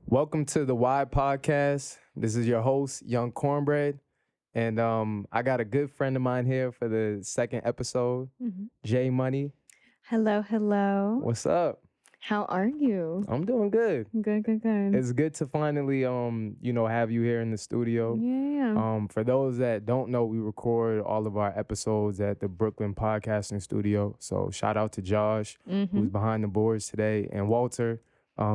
Welcome to the Y Podcast. This is your host, Young Cornbread. And I got a good friend of mine here for the second episode, J Money. Hello, hello. What's up? How are you? I'm doing good. Good. It's good to finally, have you here in the studio. Yeah. For those that don't know, we record all of our episodes at the Brooklyn Podcasting Studio. So shout out to Josh, who's behind the boards today, and Walter,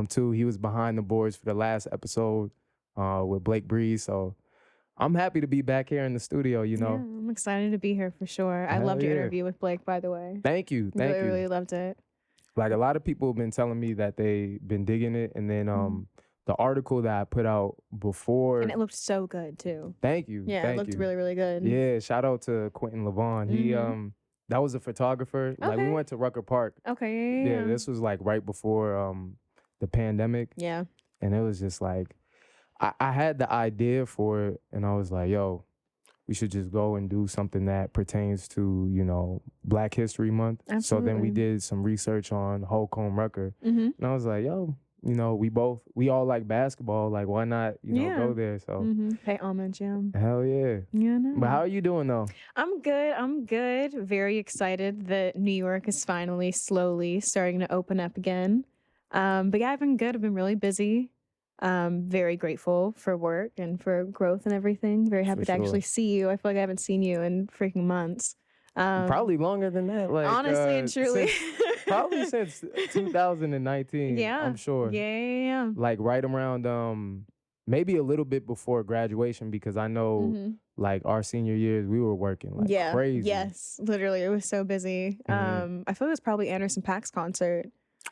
too. He was behind the boards for the last episode with Blake Breeze. So I'm happy to be back here in the studio, Yeah, I'm excited to be here for sure. I Hell loved your yeah. interview with Blake, by the way. Thank you. Thank you. Really loved it. Like, a lot of people have been telling me that they've been digging it. And then the article that I put out before. And it looked so good, too. Thank you. Yeah, Thank it looked you. really good. Yeah, shout out to Quentin Levon. He that was a photographer. Like, we Okay. went to Rucker Park. Okay, Yeah, this was like right before the pandemic. Yeah. And it was just like, I had the idea for it, and I was like, yo, we should just go and do something that pertains to, Black History Month. So then we Absolutely. did some research on Holcomb Rucker. Mm-hmm. And I was like, yo, we all like basketball. Like, why not, Yeah. go there? So, Pay homage, yeah. hell yeah. Yeah, I know. But how are you doing, though? I'm good. Very excited that New York is finally slowly starting to open up again. But yeah, I've been good. I've been really busy. Very grateful for work and for growth and everything. Very happy For to sure. actually see you. I feel like I haven't seen you in freaking months. Probably longer than that. Like, honestly and truly. probably since 2019. Yeah. I'm sure. Yeah. Like, right around maybe a little bit before graduation, because I know Mhm. like our senior years we were working like Yeah. crazy. Yes. Literally, it was so busy. I feel it was probably Anderson .Paak's concert.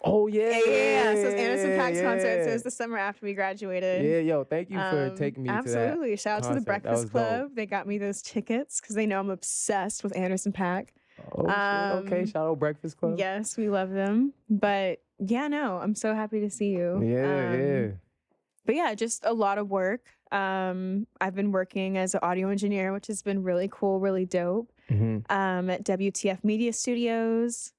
Oh yeah. Yeah. So it was Anderson .Paak's concert. So it was yeah. the summer after we graduated. Yeah, yo, thank you for taking me to that. Absolutely. Shout out to the concert. That Breakfast was dope. Club. They got me those tickets because they know I'm obsessed with Anderson .Paak. Oh shit. Okay, shout out Breakfast Club. Yes, we love them. But yeah, no, I'm so happy to see you. Yeah. But yeah, just a lot of work. I've been working as an audio engineer, which has been really cool, really dope. At WTFMEDIA Studios.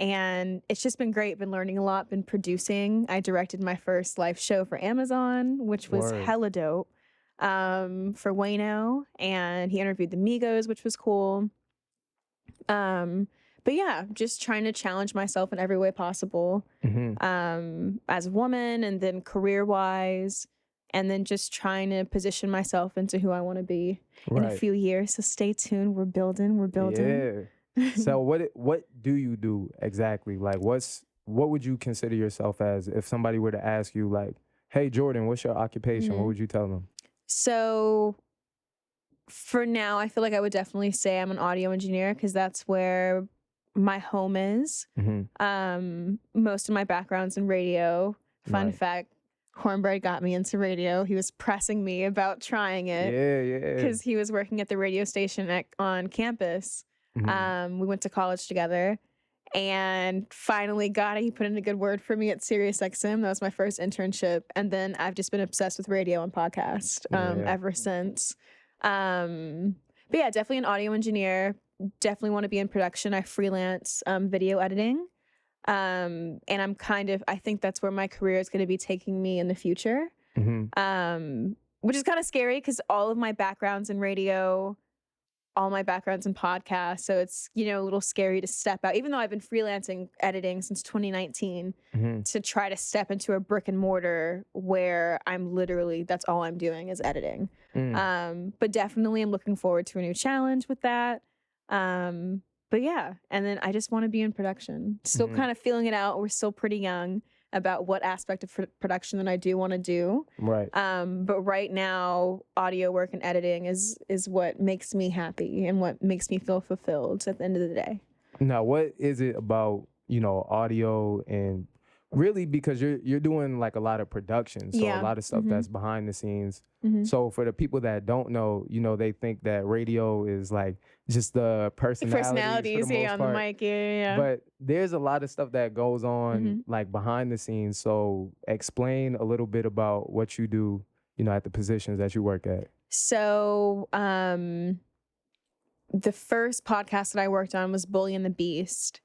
And it's just been great. Been learning a lot, been producing. I directed my first live show for Amazon, which was Word. hella dope, for Wayno. And he interviewed the Migos, which was cool. But yeah, just trying to challenge myself in every way possible, as a woman, and then career-wise, and then just trying to position myself into who I want to be in a few years. So stay tuned. We're building. Yeah. So what do you do exactly? Like, what would you consider yourself as if somebody were to ask you, like, hey, Jordan, what's your occupation? What would you tell them? So for now, I feel like I would definitely say I'm an audio engineer because that's where my home is. Most of my background's in radio. Fun fact, Cornbread got me into radio. He was pressing me about trying it. Yeah. Because he was working at the radio station on campus. We went to college together and finally got it. He put in a good word for me at Sirius XM. That was my first internship. And then I've just been obsessed with radio and podcast ever since. But yeah, definitely an audio engineer. Definitely want to be in production. I freelance video editing. And I think that's where my career is going to be taking me in the future. Which is kind of scary because all of my background's in radio, all my background's in podcasts. So it's, a little scary to step out, even though I've been freelancing editing since 2019, to try to step into a brick and mortar where that's all I'm doing is editing. But definitely I'm looking forward to a new challenge with that. But yeah, and then I just want to be in production. Still kind of feeling it out. We're still pretty young about what aspect of production that I do want to do. Right. But right now, audio work and editing is what makes me happy and what makes me feel fulfilled at the end of the day. Now, what is it about, audio and really because you're doing like a lot of production, so a lot of stuff that's behind the scenes. So for the people that don't know, they think that radio is like just the personalities for the most on part. the mic, yeah. But there's a lot of stuff that goes on like behind the scenes. So explain a little bit about what you do, at the positions that you work at. So the first podcast that I worked on was Bully and the Beast,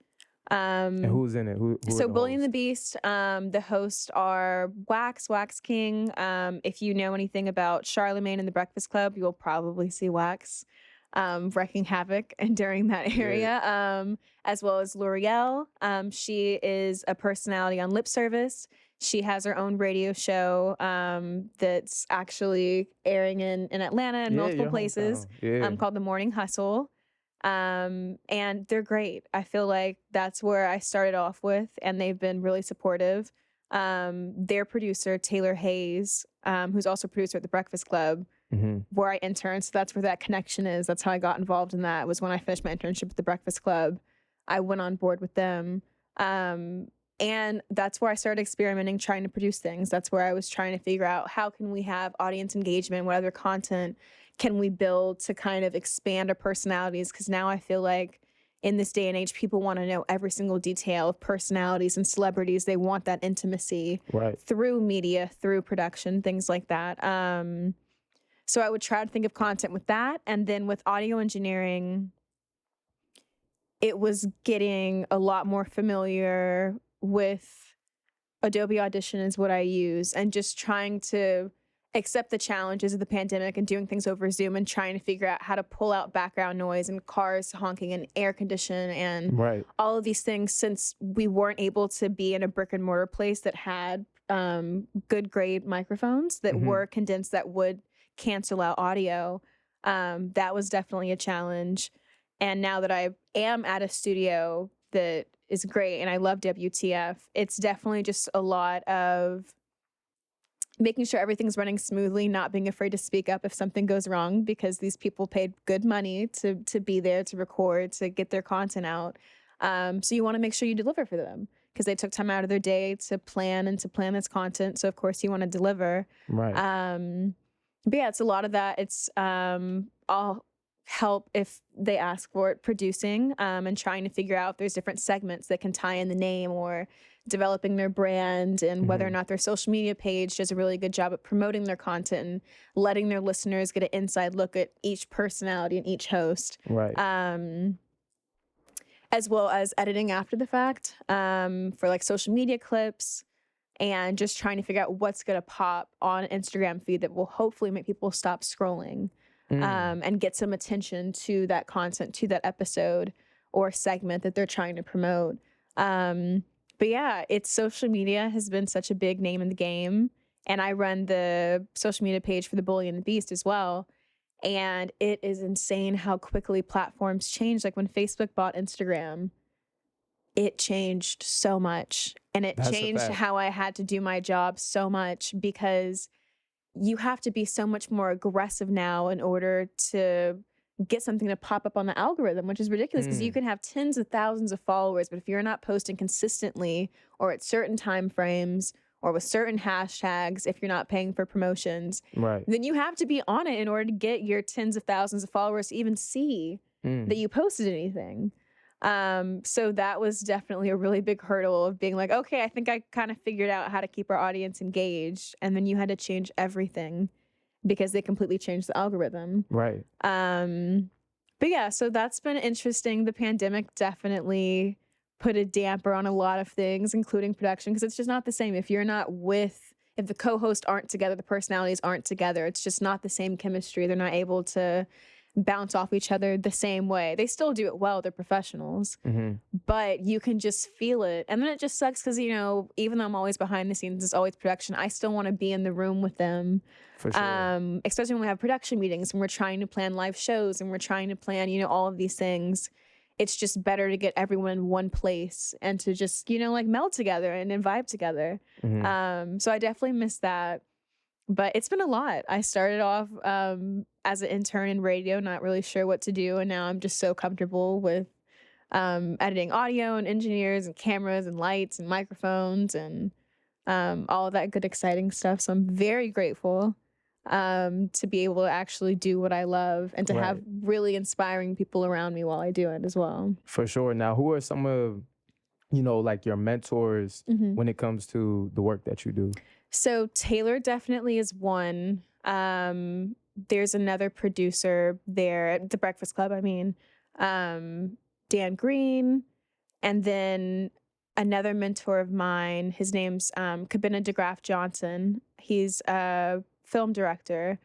And who's in it? Who So are the Bully and the hosts? Beast, the hosts are Wax King. If you know anything about Charlemagne and the Breakfast Club, you'll probably see Wax wreaking havoc and during that area, as well as L'Oreal. She is a personality on Lip Service. She has her own radio show that's actually airing in Atlanta and multiple places called The Morning Hustle. And they're great. I feel like that's where I started off with, and they've been really supportive. Their producer, Taylor Hayes, who's also producer at The Breakfast Club, where I interned. So that's where that connection is. That's how I got involved in that, was when I finished my internship at The Breakfast Club. I went on board with them. And that's where I started experimenting, trying to produce things. That's where I was trying to figure out, how can we have audience engagement? What other content can we build to kind of expand our personalities? Because now I feel like in this day and age, people want to know every single detail of personalities and celebrities. They want that intimacy through media, through production, things like that. So I would try to think of content with that. And then with audio engineering, it was getting a lot more familiar with Adobe Audition is what I use, and just trying to accept the challenges of the pandemic and doing things over Zoom and trying to figure out how to pull out background noise and cars honking and air condition and all of these things, since we weren't able to be in a brick and mortar place that had good grade microphones that were condensed, that would cancel out audio. That was definitely a challenge. And now that I am at a studio that is great and I love WTF, it's definitely just a lot of making sure everything's running smoothly, not being afraid to speak up if something goes wrong, because these people paid good money to be there, to record, to get their content out. So you want to make sure you deliver for them, because they took time out of their day to plan this content. So of course you want to deliver. But yeah, it's a lot of that. It's all help if they ask for it, producing and trying to figure out if there's different segments that can tie in the name, or developing their brand, and whether or not their social media page does a really good job at promoting their content and letting their listeners get an inside look at each personality and each host. As well as editing after the fact for like social media clips, and just trying to figure out what's going to pop on an Instagram feed that will hopefully make people stop scrolling. And get some attention to that content, to that episode or segment that they're trying to promote. But yeah, social media has been such a big name in the game. And I run the social media page for the Bully and the Beast as well. And it is insane how quickly platforms change. Like when Facebook bought Instagram, it changed so much. And it changed how I had to do my job so much, because you have to be so much more aggressive now in order to get something to pop up on the algorithm, which is ridiculous, because you can have tens of thousands of followers, but if you're not posting consistently or at certain time frames or with certain hashtags, if you're not paying for promotions, then you have to be on it in order to get your tens of thousands of followers to even see that you posted anything. So that was definitely a really big hurdle of being like, okay, I think I kind of figured out how to keep our audience engaged. And then you had to change everything because they completely changed the algorithm. But yeah, so that's been interesting. The pandemic definitely put a damper on a lot of things, including production, because it's just not the same. If the co-hosts aren't together, the personalities aren't together, it's just not the same chemistry. They're not able to bounce off each other the same way. They still do it well. They're professionals, but you can just feel it. And then it just sucks because, even though I'm always behind the scenes, it's always production, I still want to be in the room with them. For sure. Especially when we have production meetings and we're trying to plan live shows and we're trying to plan, all of these things. It's just better to get everyone in one place and to just, meld together and vibe together. So I definitely miss that. But it's been a lot. I started off as an intern in radio, not really sure what to do. And now I'm just so comfortable with editing audio and engineers and cameras and lights and microphones and all of that good, exciting stuff. So I'm very grateful to be able to actually do what I love and to have really inspiring people around me while I do it as well. For sure. Now, who are some of, like your mentors when it comes to the work that you do? So Taylor definitely is one. There's another producer there at The Breakfast Club, Dan Green. And then another mentor of mine, his name's Cabina DeGraff Johnson. He's a film director.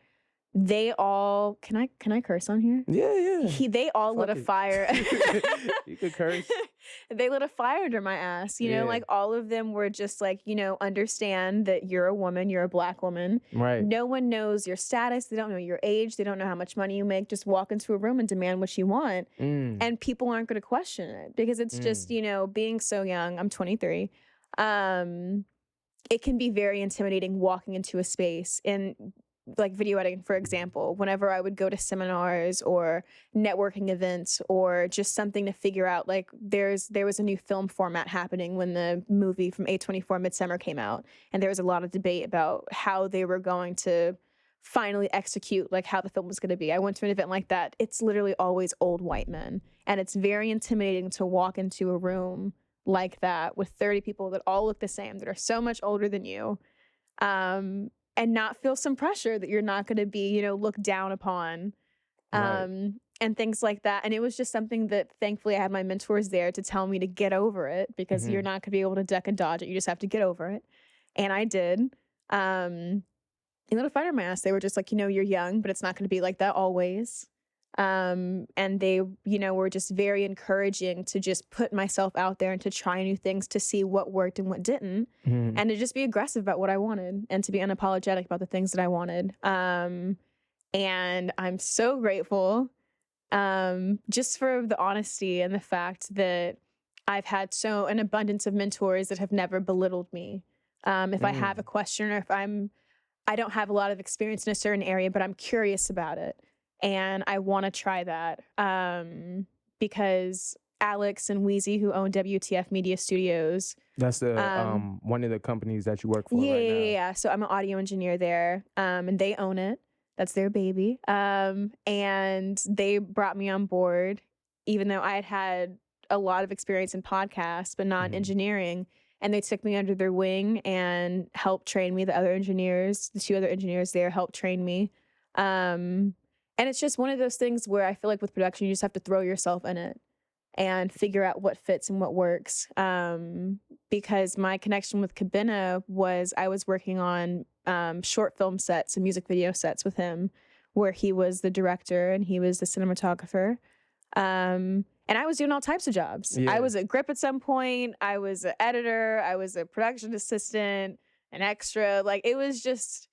They all can I curse on here? Yeah. They all lit a Fuck it. fire. You could curse. They lit a fire under my ass. You know, like all of them were just like, understand that you're a woman, you're a Black woman. Right. No one knows your status. They don't know your age. They don't know how much money you make. Just walk into a room and demand what you want. And people aren't going to question it because it's just, being so young. I'm 23. It can be very intimidating walking into a space. And like video editing, for example, whenever I would go to seminars or networking events or just something to figure out, like there was a new film format happening when the movie from A24 Midsummer came out. And there was a lot of debate about how they were going to finally execute like how the film was going to be. I went to an event like that. It's literally always old white men. And it's very intimidating to walk into a room like that with 30 people that all look the same, that are so much older than you. And not feel some pressure that you're not going to be, looked down upon, and things like that. And it was just something that thankfully I had my mentors there to tell me to get over it because you're not going to be able to duck and dodge it. You just have to get over it. And I did. They lit a fire in my ass. They were just like, you're young, but it's not going to be like that always. And they, were just very encouraging to just put myself out there and to try new things to see what worked and what didn't, and to just be aggressive about what I wanted and to be unapologetic about the things that I wanted. And I'm so grateful, just for the honesty and the fact that I've had an abundance of mentors that have never belittled me. If I have a question or if I don't have a lot of experience in a certain area, but I'm curious about it. And I want to try that because Alex and Wheezy, who own WTF Media Studios. That's the one of the companies that you work for right now. Yeah. So I'm an audio engineer there, and they own it. That's their baby. And they brought me on board, even though I had a lot of experience in podcasts, but not in engineering. And they took me under their wing and helped train me. The two other engineers there helped train me. And it's just one of those things where I feel like with production, you just have to throw yourself in it and figure out what fits and what works. Because my connection with Cabina was I was working on short film sets and music video sets with him, where he was the director and he was the cinematographer. And I was doing all types of jobs. Yeah. I was a grip at some point. I was an editor. I was a production assistant, an extra. Like, it was just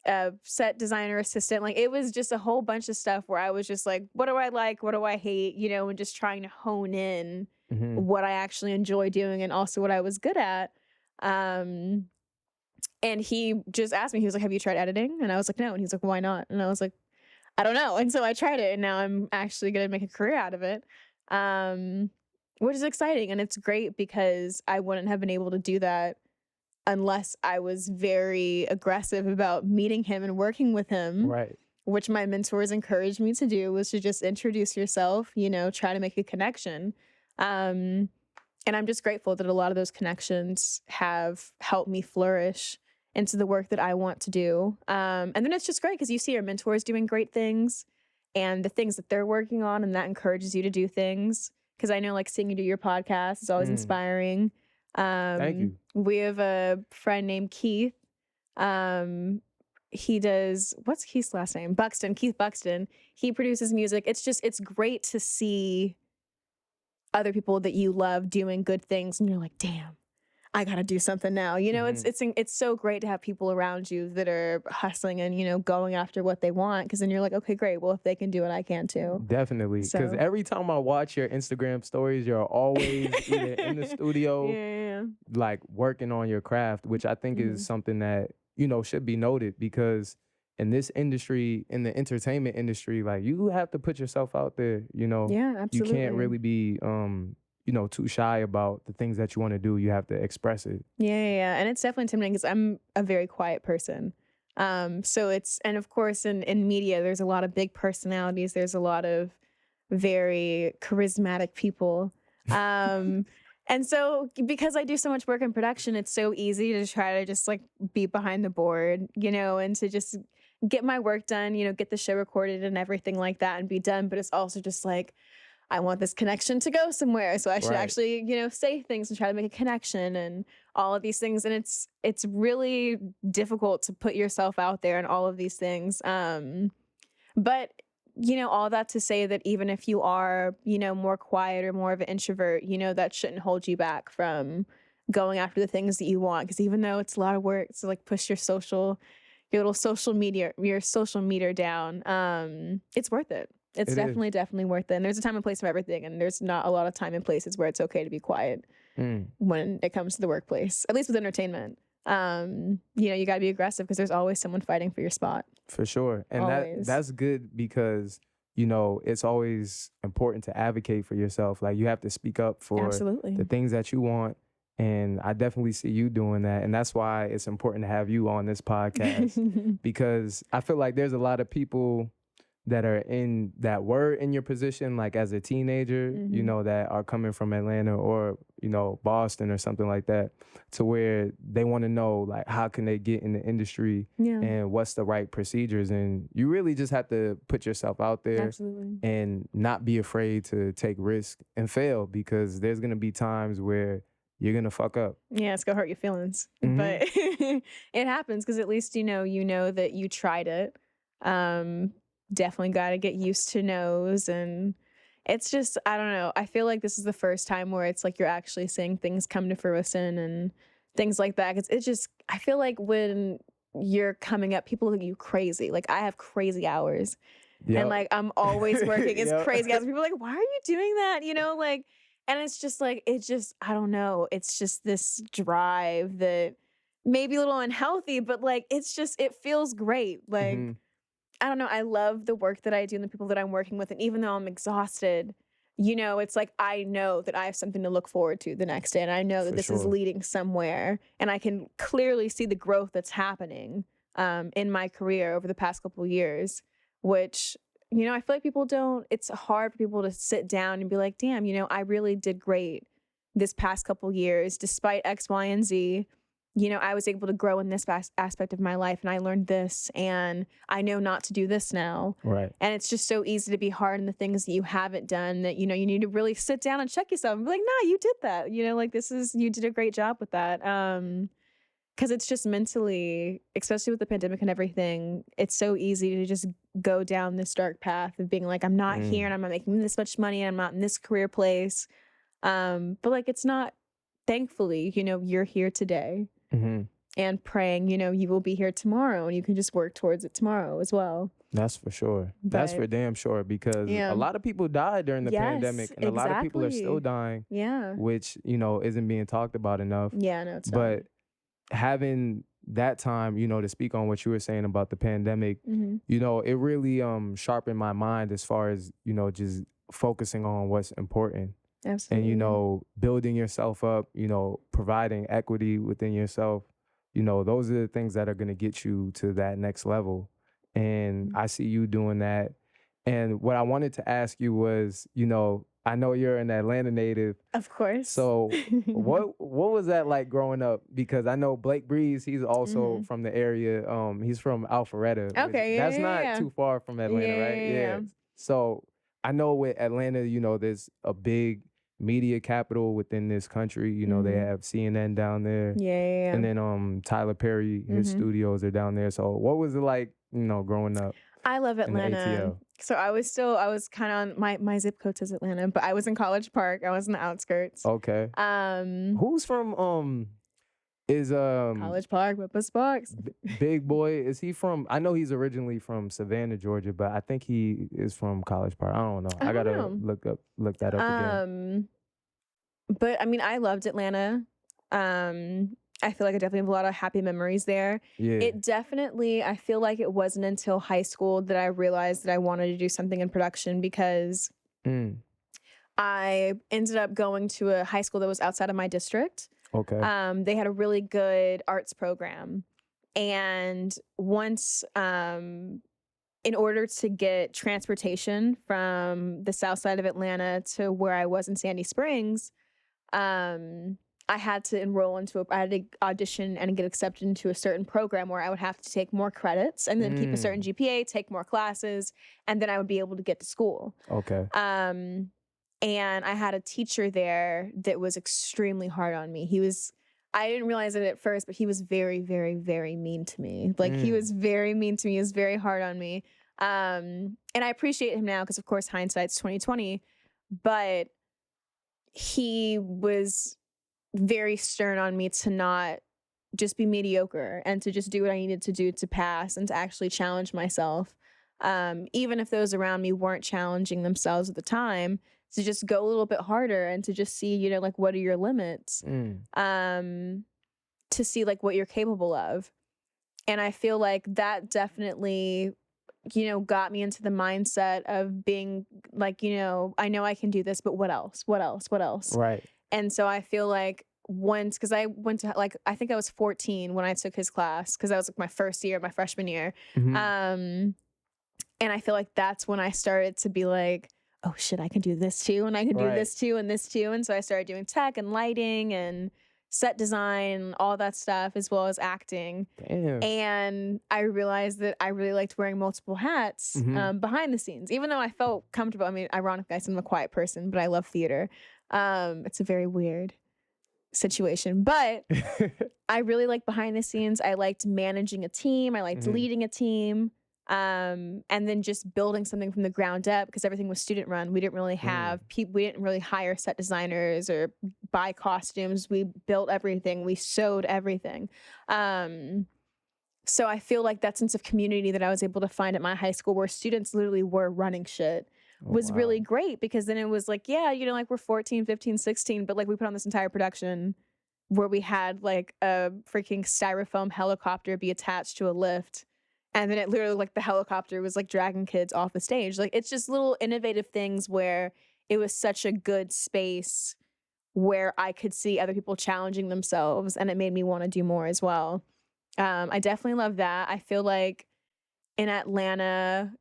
a set designer assistant. Like, it was just a whole bunch of stuff where I was just like, what do I like? What do I hate? And just trying to hone in what I actually enjoy doing and also what I was good at. And he just asked me, he was like, have you tried editing? And I was like, no. And he's like, why not? And I was like, I don't know. And so I tried it, and now I'm actually going to make a career out of it, which is exciting. And it's great because I wouldn't have been able to do that unless I was very aggressive about meeting him and working with him, right? Which my mentors encouraged me to do, was to just introduce yourself, try to make a connection. And I'm just grateful that a lot of those connections have helped me flourish into the work that I want to do. And then it's just great because you see your mentors doing great things and the things that they're working on, and that encourages you to do things. Because I know, like, seeing you do your podcast is always inspiring. Thank you. We have a friend named Keith. He does, what's Keith's last name? Buxton, Keith Buxton. He produces music. It's great to see other people that you love doing good things, and you're like, damn, I gotta do something now. It's so great to have people around you that are hustling and, going after what they want. Cause then you're like, okay, great. Well, if they can do it, I can too. Definitely. Cause every time I watch your Instagram stories, you're always either in the studio, like working on your craft, which I think is something that, should be noted, because in this industry, in the entertainment industry, like, you have to put yourself out there, Yeah, absolutely. You can't really be, too shy about the things that you want to do. You have to express it. Yeah. And it's definitely intimidating because I'm a very quiet person. So and of course in media, there's a lot of big personalities. There's a lot of very charismatic people. And so because I do so much work in production, it's so easy to try to just like be behind the board, and to just get my work done, get the show recorded and everything like that and be done. But it's also just like, I want this connection to go somewhere. So I should Right. actually, say things and try to make a connection and all of these things. And it's really difficult to put yourself out there and all of these things. But all that to say that even if you are, more quiet or more of an introvert, that shouldn't hold you back from going after the things that you want. Because even though it's a lot of work to like push your little social meter down, it's worth it. It's definitely worth it. And there's a time and place for everything. And there's not a lot of time and places where it's okay to be quiet when it comes to the workplace, at least with entertainment. You got to be aggressive because there's always someone fighting for your spot. For sure. And that's good because, it's always important to advocate for yourself. Like you have to speak up for Absolutely. the things that you want. And I definitely see you doing that. And that's why it's important to have you on this podcast because I feel like there's a lot of people that were in your position, like as a teenager, that are coming from Atlanta or, Boston or something like that, to where they want to know, like, how can they get in the industry and what's the right procedures? And you really just have to put yourself out there. Absolutely. And not be afraid to take risks and fail because there's going to be times where you're going to fuck up. Yeah, it's going to hurt your feelings. But it happens because at least, you know that you tried it. Definitely got to get used to no's. And it's just, I don't know. I feel like this is the first time where it's like you're actually seeing things come to fruition and things like that. It's just, I feel like when you're coming up, people look at you crazy. Like I have crazy hours. Yep. And like I'm always working. It's crazy hours. People are like, why are you doing that? And it's just like, I don't know. It's just this drive that may be a little unhealthy, but like, it feels great. Like, I don't know. I love the work that I do and the people that I'm working with. And even though I'm exhausted, it's like, I know that I have something to look forward to the next day. And I know that this is leading somewhere. And I can clearly see the growth that's happening in my career over the past couple of years, which, I feel like it's hard for people to sit down and be like, damn, I really did great this past couple years, despite X, Y, and Z. I was able to grow in this aspect of my life and I learned this and I know not to do this now. Right. And it's just so easy to be hard in the things that you haven't done that, you need to really sit down and check yourself and be like, nah, you did that. You did a great job with that. Because it's just mentally, especially with the pandemic and everything, it's so easy to just go down this dark path of being like, I'm not here and I'm not making this much money and I'm not in this career place. But like, it's not, thankfully, you're here today. And praying, you will be here tomorrow and you can just work towards it tomorrow as well. That's for sure. That's for damn sure because a lot of people died during the pandemic and a lot of people are still dying. Yeah. Which, isn't being talked about enough. Yeah, no, it's not. But having that time, to speak on what you were saying about the pandemic, it really sharpened my mind as far as, just focusing on what's important. Absolutely. And, building yourself up, providing equity within yourself, those are the things that are going to get you to that next level. And I see you doing that. And what I wanted to ask you was, I know you're an Atlanta native. Of course. So what was that like growing up? Because I know Blake Breeze, he's also from the area. He's from Alpharetta. Okay, That's not too far from Atlanta, right? Yeah. So I know with Atlanta, there's a big media capital within this country. They have CNN down there. Yeah. And then Tyler Perry, his studios are down there. So what was it like, growing up? I love Atlanta. So I was kind of on my zip code says Atlanta, but I was in College Park. I was in the outskirts. Okay. Who's from College Park, Whippers Sparks. Big Boy, is he from? I know he's originally from Savannah, Georgia, but I think he is from College Park. I don't know. I gotta look that up again. But I mean, I loved Atlanta. I feel like I definitely have a lot of happy memories there. Yeah. It definitely, I feel like it wasn't until high school that I realized that I wanted to do something in production because I ended up going to a high school that was outside of my district. Okay. They had a really good arts program. And once, in order to get transportation from the south side of Atlanta to where I was in Sandy Springs, I had to I had to audition and get accepted into a certain program where I would have to take more credits and then keep a certain GPA, take more classes, and then I would be able to get to school. Okay. And I had a teacher there that was extremely hard on me. I didn't realize it at first, but he was very, very, very mean to me. Like, he was very mean to me. He was very hard on me. And I appreciate him now because, of course, hindsight's 2020. But he was very stern on me to not just be mediocre and to just do what I needed to do to pass and to actually challenge myself. Even if those around me weren't challenging themselves at the time, to just go a little bit harder and to just see, you know, like, what are your limits? To see, like, what you're capable of. And I feel like that definitely, you know, got me into the mindset of being like, you know I can do this, but what else? What else? What else? Right. And so I feel like once, because I went to, like, I think I was 14 when I took his class, because that was like my first year, my freshman year. And I feel like that's when I started to be like, oh shit, I can do this too, and I can do this too, and this too. And so I started doing tech and lighting and set design and all that stuff, as well as acting. Damn. And I realized that I really liked wearing multiple hats behind the scenes, even though I felt comfortable. I mean, ironically, I said I'm a quiet person, but I love theater. It's a very weird situation, but I really like behind the scenes. I liked managing a team. I liked leading a team. And then just building something from the ground up, because everything was student run. We didn't really have people. We didn't really hire set designers or buy costumes. We built everything. We sewed everything. So I feel like that sense of community that I was able to find at my high school, where students literally were running shit, was really great, because then it was like, yeah, you know, like, we're 14, 15, 16, but like, we put on this entire production where we had like a freaking styrofoam helicopter be attached to a lift. And then it literally, like, the helicopter was like dragging kids off the stage. Like, it's just little innovative things where it was such a good space where I could see other people challenging themselves, and it made me want to do more as well. I definitely love that. I feel like in Atlanta,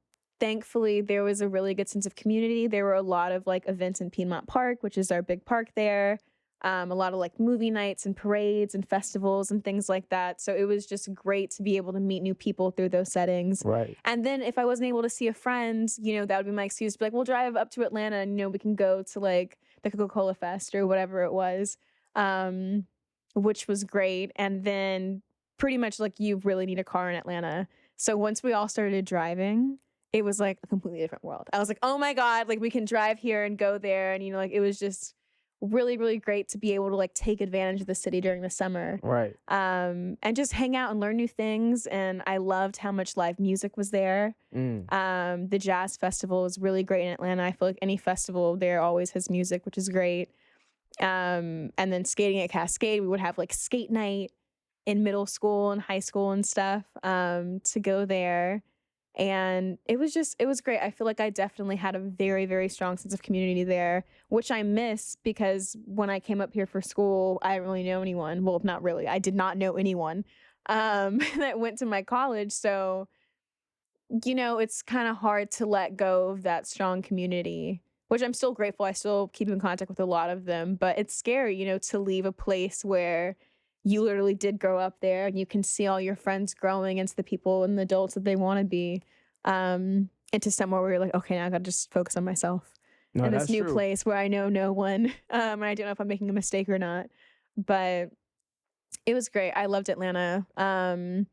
thankfully, there was a really good sense of community. There were a lot of like events in Piedmont Park, which is our big park there. A lot of like movie nights and parades and festivals and things like that. So it was just great to be able to meet new people through those settings. Right. And then if I wasn't able to see a friend, you know, that would be my excuse to be like, we'll drive up to Atlanta and, you know, we can go to like the Coca-Cola Fest or whatever it was, which was great. And then pretty much like, you really need a car in Atlanta. So once we all started driving, it was like a completely different world. I was like, oh my God, like, we can drive here and go there. And, you know, like, it was just really, really great to be able to like take advantage of the city during the summer. Right. And just hang out and learn new things. And I loved how much live music was there. The jazz festival was really great in Atlanta. I feel like any festival there always has music, which is great. And then skating at Cascade, we would have like skate night in middle school and high school and stuff, to go there. And it was great. I feel like I definitely had a very, very strong sense of community there, which I miss, because when I came up here for school, I didn't really know anyone. Well, not really. I did not know anyone that went to my college. So, you know, it's kind of hard to let go of that strong community, which I'm still grateful. I still keep in contact with a lot of them, but it's scary, you know, to leave a place where you literally did grow up there and you can see all your friends growing into the people and the adults that they want to be, into somewhere where you're like, okay, now I got to just focus on myself in this new place where I know no one. And I don't know if I'm making a mistake or not, but it was great. I loved Atlanta. And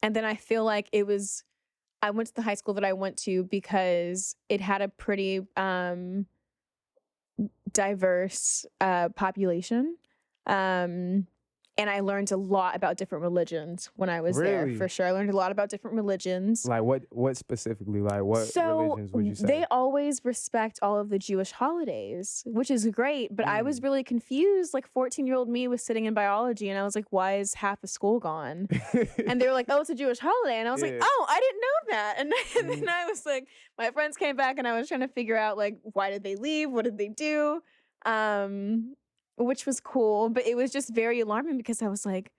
then I feel like I went to the high school that I went to because it had a pretty diverse population. And I learned a lot about different religions when I was there, for sure. I learned a lot about different religions. Like what specifically? Like what religions would you say? They always respect all of the Jewish holidays, which is great. But I was really confused. Like 14-year-old me was sitting in biology and I was like, why is half of school gone? And they were like, oh, it's a Jewish holiday. And I was like, oh, I didn't know that. And then I was like, my friends came back and I was trying to figure out like, why did they leave? What did they do? Which was cool, but it was just very alarming because I was like,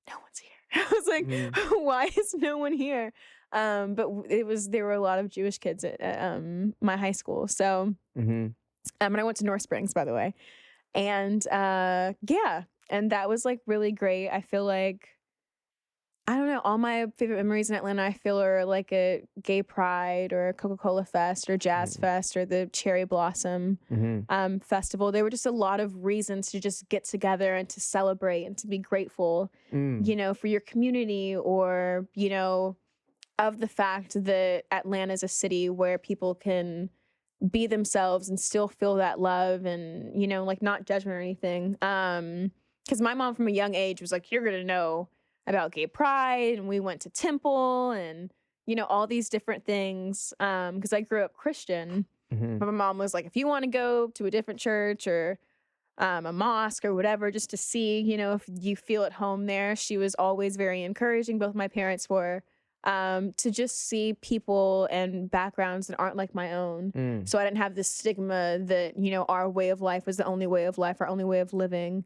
no one's here. I was like, why is no one here? But there were a lot of Jewish kids at my high school. So, and I went to North Springs, by the way. And yeah, and that was like really great. I feel like I don't know. All my favorite memories in Atlanta, I feel, are like a gay pride or a Coca-Cola Fest or Jazz Fest or the Cherry Blossom Festival. There were just a lot of reasons to just get together and to celebrate and to be grateful, for your community or, of the fact that Atlanta is a city where people can be themselves and still feel that love and, like not judgment or anything. Because my mom from a young age was like, you're going to know about gay pride, and we went to temple and, all these different things. Because I grew up Christian, but my mom was like, if you want to go to a different church or a mosque or whatever, just to see, if you feel at home there. She was always very encouraging. Both my parents were, to just see people and backgrounds that aren't like my own. So I didn't have this stigma that, our way of life was the only way of life, our only way of living.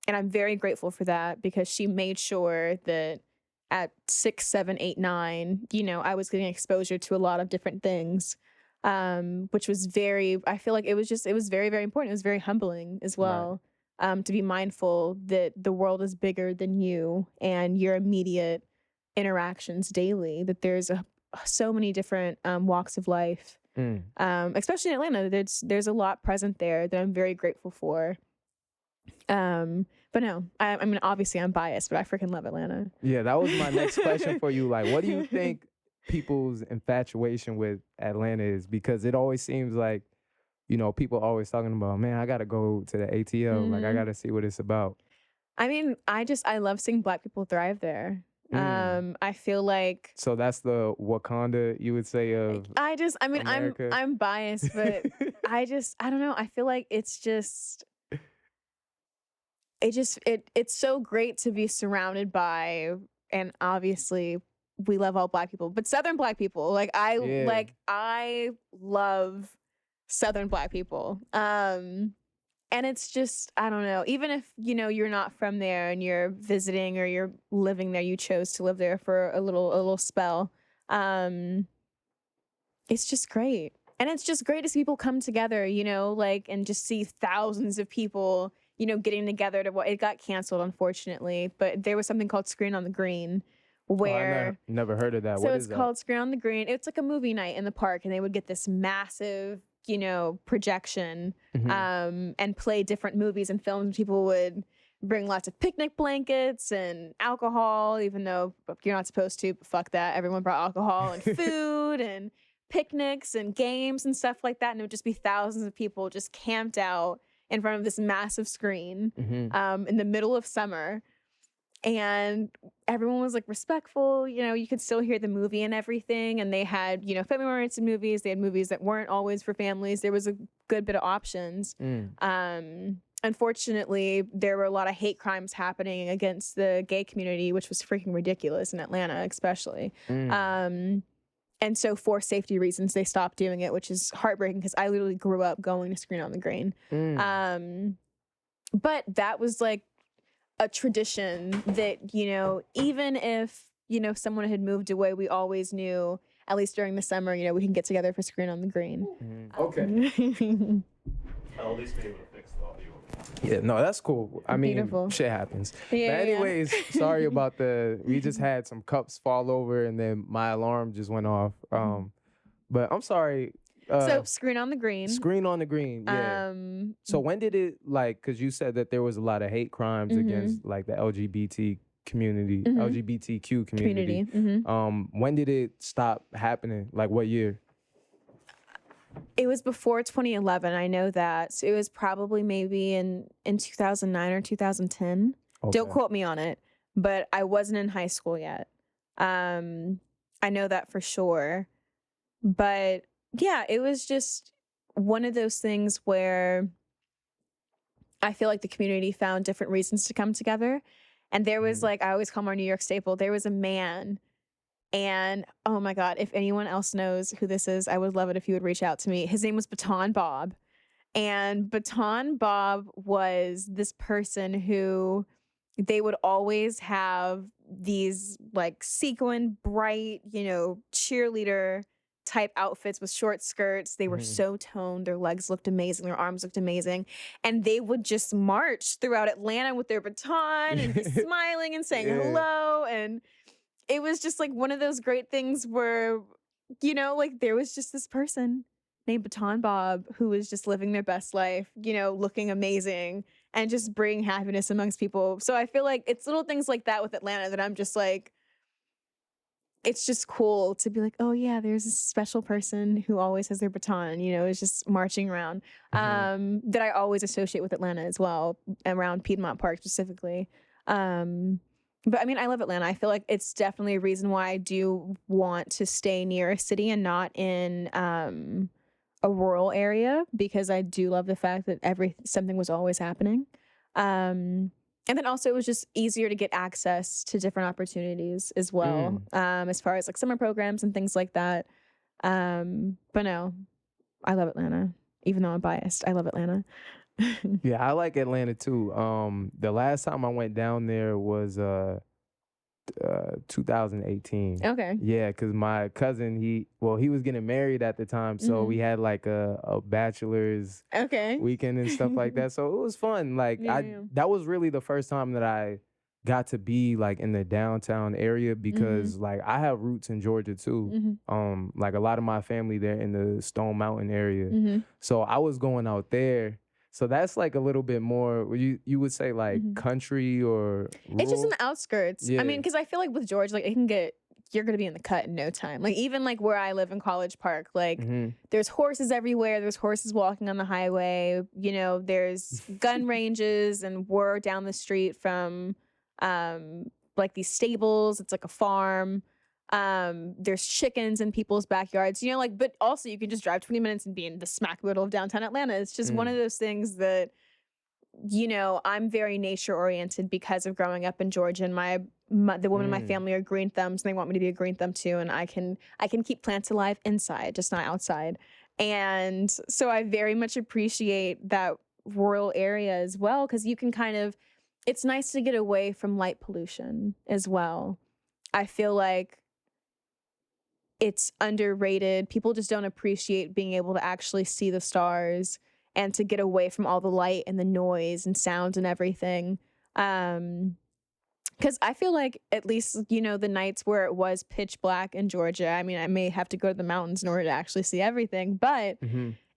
And I'm very grateful for that because she made sure that at 6, 7, 8, 9, I was getting exposure to a lot of different things, which was I feel like it was very, very important. It was very humbling as well, to be mindful that the world is bigger than you and your immediate interactions daily, that there's so many different walks of life, especially in Atlanta. There's a lot present there that I'm very grateful for. But no, I mean, obviously I'm biased, but I freaking love Atlanta. Yeah, that was my next question for you. Like, what do you think people's infatuation with Atlanta is? Because it always seems like, people always talking about, man, I got to go to the ATL. Like, I got to see what it's about. I mean, I love seeing Black people thrive there. I feel like. So that's the Wakanda, you would say, of America? I'm biased, but I don't know. I feel like it's so great to be surrounded by, and obviously we love all Black people, but Southern Black people. Like I love Southern Black people. And it's just, I don't know, even if, you're not from there and you're visiting or you're living there, you chose to live there for a little spell. It's just great. And it's just great to see people come together, and just see thousands of people, getting together it got canceled, unfortunately, but there was something called Screen on the Green where. I never heard of that. So it's called Screen on the Green. It's like a movie night in the park, and they would get this massive, projection, and play different movies and films. People would bring lots of picnic blankets and alcohol, even though you're not supposed to, but fuck that. Everyone brought alcohol and food and picnics and games and stuff like that. And it would just be thousands of people just camped out in front of this massive screen, in the middle of summer. And everyone was like respectful, you could still hear the movie and everything. And they had, family-oriented movies. They had movies that weren't always for families. There was a good bit of options. Unfortunately, there were a lot of hate crimes happening against the gay community, which was freaking ridiculous in Atlanta, especially. And so for safety reasons, they stopped doing it, which is heartbreaking because I literally grew up going to Screen on the Green. But that was like a tradition that, even if, someone had moved away, we always knew, at least during the summer, we can get together for Screen on the Green. Okay. I'll at least be able to fix the audio. Yeah, no, that's cool. I mean, Beautiful. Shit happens. Yeah, but anyways, sorry about we just had some cups fall over and then my alarm just went off. But I'm sorry. So Screen on the Green. Screen on the Green, yeah. So when did it, because you said that there was a lot of hate crimes against like the LGBT community, LGBTQ community. When did it stop happening? Like what year? It was before 2011. I know that. So it was probably maybe in 2009 or 2010. Okay. Don't quote me on it, but I wasn't in high school yet. I know that for sure. But yeah, it was just one of those things where I feel like the community found different reasons to come together. And there was I always call him our New York staple. There was a man. And oh my God, if anyone else knows who this is, I would love it if you would reach out to me. His name was Baton Bob. And Baton Bob was this person who they would always have these sequin, bright, cheerleader type outfits with short skirts. They were so toned. Their legs looked amazing. Their arms looked amazing. And they would just march throughout Atlanta with their baton and be smiling and saying hello. And it was just like one of those great things where, you know, like there was just this person named Baton Bob who was just living their best life, you know, looking amazing and just bringing happiness amongst people. So I feel like it's little things like that with Atlanta that I'm just like, it's just cool to be like, oh yeah, there's a special person who always has their baton, you know, is just marching around, that I always associate with Atlanta as well, around Piedmont Park specifically. But I mean, I love Atlanta. I feel like it's definitely a reason why I do want to stay near a city and not in a rural area, because I do love the fact that something was always happening. And then also it was just easier to get access to different opportunities as well, as far as like summer programs and things like that. But no, I love Atlanta, even though I'm biased. I love Atlanta. Yeah, I like Atlanta too. The last time I went down there was 2018. Okay. Yeah, because my cousin, he was getting married at the time, so we had like a bachelor's weekend and stuff like that. So it was fun. Like that was really the first time that I got to be like in the downtown area, because like I have roots in Georgia too. Like a lot of my family there in the Stone Mountain area. So I was going out there. So that's like a little bit more, you would say like country or rural? It's just in the outskirts. Yeah. I mean, because I feel like with Georgia, like you're going to be in the cut in no time. Like even like where I live in College Park, like there's horses everywhere. There's horses walking on the highway. You know, there's gun ranges, and we're down the street from like these stables. It's like a farm. There's chickens in people's backyards, you know, like, but also you can just drive 20 minutes and be in the smack middle of downtown Atlanta. It's just one of those things that, you know, I'm very nature oriented because of growing up in Georgia, and the women in my family are green thumbs, and they want me to be a green thumb too. And I can keep plants alive inside, just not outside. And so I very much appreciate that rural area as well, because you can it's nice to get away from light pollution as well. I feel like it's underrated. People just don't appreciate being able to actually see the stars and to get away from all the light and the noise and sounds and everything. Because I feel like, at least, you know, the nights where it was pitch black in Georgia, I mean, I may have to go to the mountains in order to actually see everything, but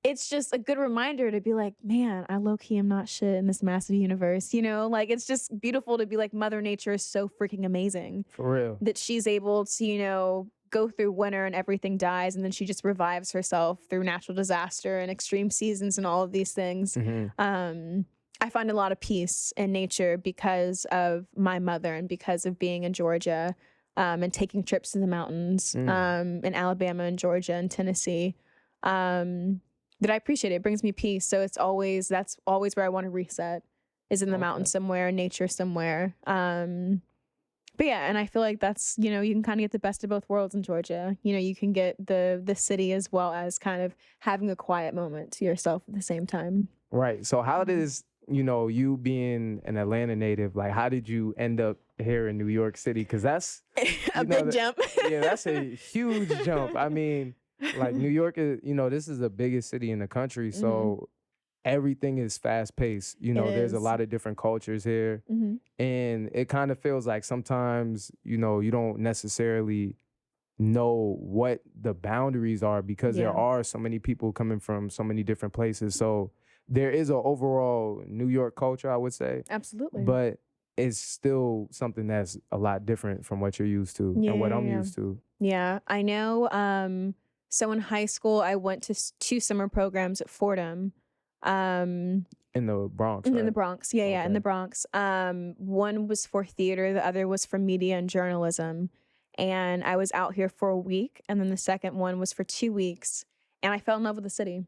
it's just a good reminder to be like, man, I low-key am not shit in this massive universe, you know? Like, it's just beautiful to be like, Mother Nature is so freaking amazing. For real. That she's able to, you know, go through winter and everything dies, and then she just revives herself through natural disaster and extreme seasons and all of these things. I find a lot of peace in nature because of my mother and because of being in Georgia, and taking trips to the mountains in Alabama and Georgia and Tennessee. That I appreciate it. It brings me peace. So that's always where I want to reset, is in the mountains somewhere, nature somewhere. But yeah, and I feel like that's, you know, you can kind of get the best of both worlds in Georgia. You know, you can get the city as well as kind of having a quiet moment to yourself at the same time. Right. So how does, you know, you being an Atlanta native, like how did you end up here in New York City? Because that's a big jump. Yeah, that's a huge jump. I mean, like New York is, you know, this is the biggest city in the country. So everything is fast paced. You know, there's a lot of different cultures here. And it kind of feels like sometimes, you know, you don't necessarily know what the boundaries are, because there are so many people coming from so many different places. So there is an overall New York culture, I would say. Absolutely. But it's still something that's a lot different from what you're used to and what I'm used to. Yeah, I know. So in high school, I went to 2 summer programs at Fordham. In the Bronx, right? In the Bronx, in the Bronx. One was for theater, the other was for media and journalism. And I was out here for a week, and then the second one was for 2 weeks, and I fell in love with the city.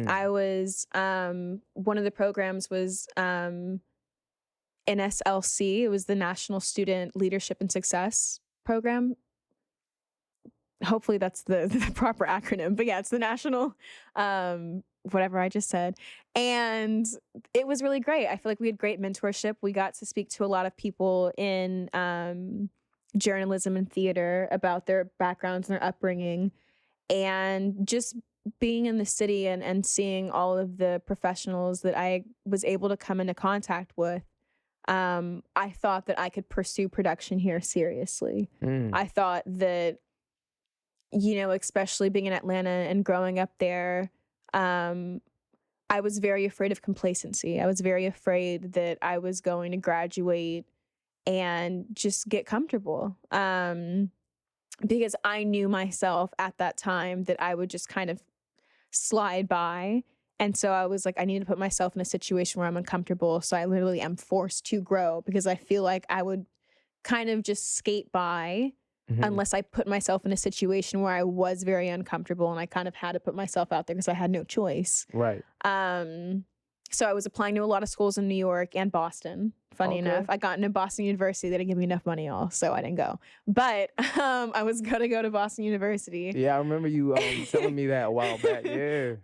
I was, one of the programs was NSLC. It was the National Student Leadership and Success Program. Hopefully that's the proper acronym, but yeah, it's the national, whatever I just said. And it was really great. I feel like we had great mentorship. We got to speak to a lot of people in journalism and theater about their backgrounds and their upbringing. And just being in the city and seeing all of the professionals that I was able to come into contact with, I thought that I could pursue production here seriously. I thought that, especially being in Atlanta and growing up there, I was very afraid of complacency. I was very afraid that I was going to graduate and just get comfortable. Because I knew myself at that time that I would just kind of slide by. And so I was like, I need to put myself in a situation where I'm uncomfortable. So I literally am forced to grow, because I feel like I would kind of just skate by unless I put myself in a situation where I was very uncomfortable and I kind of had to put myself out there because I had no choice. Right. So I was applying to a lot of schools in New York and Boston. Funny enough, I got into Boston University. They didn't give me enough money, so I didn't go. But I was gonna go to Boston University. Yeah, I remember you telling me that a while back. Yeah.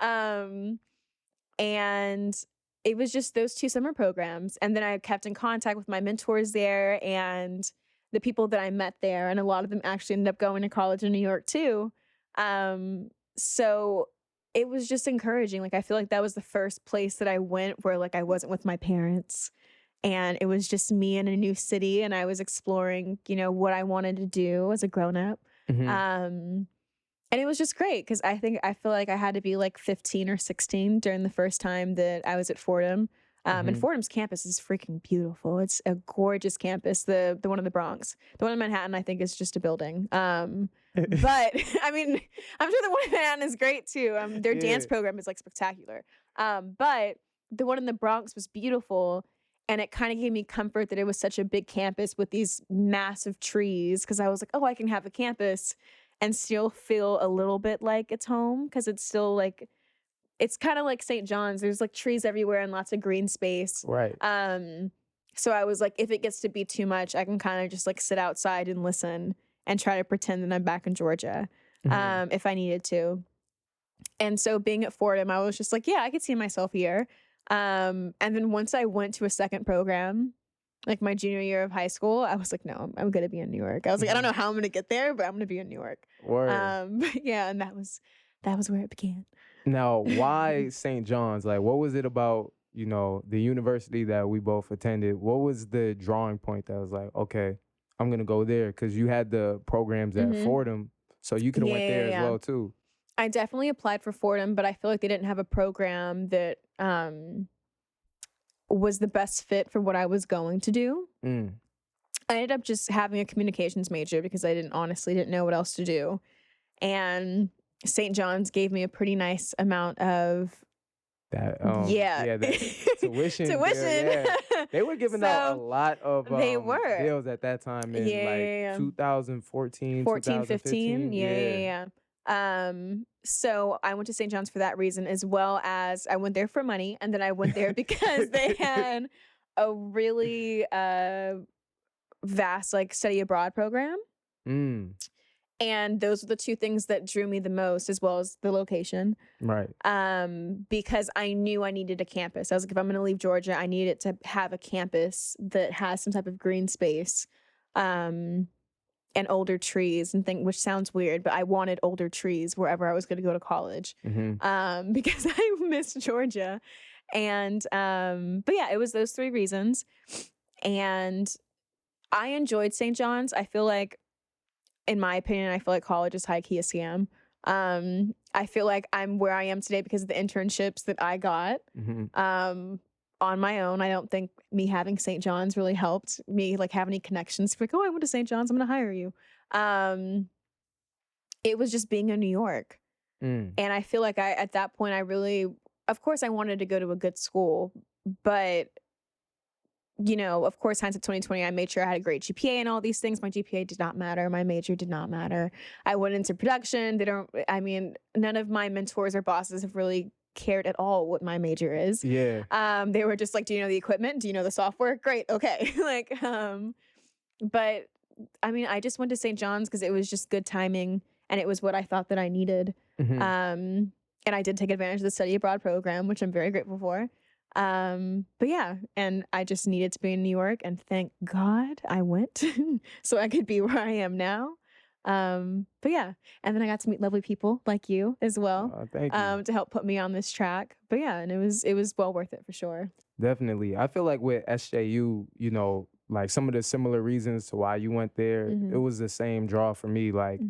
And it was just those 2 summer programs, and then I kept in contact with my mentors there and the people that I met there, and a lot of them actually ended up going to college in New York too. So it was just encouraging. Like, I feel like that was the first place that I went where like I wasn't with my parents, and it was just me in a new city, and I was exploring, what I wanted to do as a grown-up. And it was just great because I feel like I had to be like 15 or 16 during the first time that I was at Fordham. And Fordham's campus is freaking beautiful. It's a gorgeous campus. The one in the Bronx. The one in Manhattan, I think, is just a building. But I mean, I'm sure the one in Manhattan is great too. Their dance program is like spectacular. But the one in the Bronx was beautiful. And it kind of gave me comfort that it was such a big campus with these massive trees, because I was like, oh, I can have a campus and still feel a little bit like it's home, because it's still like, it's kind of like St. John's. There's like trees everywhere and lots of green space. Right. So I was like, if it gets to be too much, I can kind of just like sit outside and listen and try to pretend that I'm back in Georgia, if I needed to. And so being at Fordham, I was just like, yeah, I could see myself here. And then once I went to a second program, like my junior year of high school, I was like, no, I'm going to be in New York. I was like, I don't know how I'm going to get there, but I'm going to be in New York. But yeah, and that was where it began. Now, why St. John's? Like, what was it about, the university that we both attended? What was the drawing point that was like, okay, I'm going to go there? Because you had the programs at Fordham, so you could have went there as well, too. I definitely applied for Fordham, but I feel like they didn't have a program that was the best fit for what I was going to do. I ended up just having a communications major because I didn't know what else to do. And St. John's gave me a pretty nice amount of that tuition. They were giving out a lot of deals at that time in 2014, 2015. So I went to St. John's for that reason, as well as I went there for money, and then I went there because they had a really vast like study abroad program. And those were the 2 things that drew me the most, as well as the location. Right. Because I knew I needed a campus. I was like, if I'm going to leave Georgia, I need it to have a campus that has some type of green space, and older trees and which sounds weird, but I wanted older trees wherever I was going to go to college, because I missed Georgia. And, but yeah, it was those 3 reasons. And I enjoyed St. John's. I feel like, in my opinion, I feel like college is high-key a scam. I feel like I'm where I am today because of the internships that I got on my own. I don't think me having St. John's really helped me like have any connections. Like, oh, I went to St. John's, I'm going to hire you. It was just being in New York. And I feel like at that point, of course I wanted to go to a good school, but of course, hindsight 2020, I made sure I had a great GPA and all these things. My GPA did not matter. My major did not matter. I went into production. None of my mentors or bosses have really cared at all what my major is. Yeah. They were just like, do you know the equipment? Do you know the software? Great. Okay. But I just went to St. John's because it was just good timing and it was what I thought that I needed. And I did take advantage of the study abroad program, which I'm very grateful for. But yeah, and I just needed to be in New York, and thank God I went so I could be where I am now. But yeah, and then I got to meet lovely people like you as well, Thank you. to help put me on this track. But yeah, and it was well worth it for sure. Definitely. I feel like with SJU, you know, like some of the similar reasons to why you went there, it was the same draw for me. Like,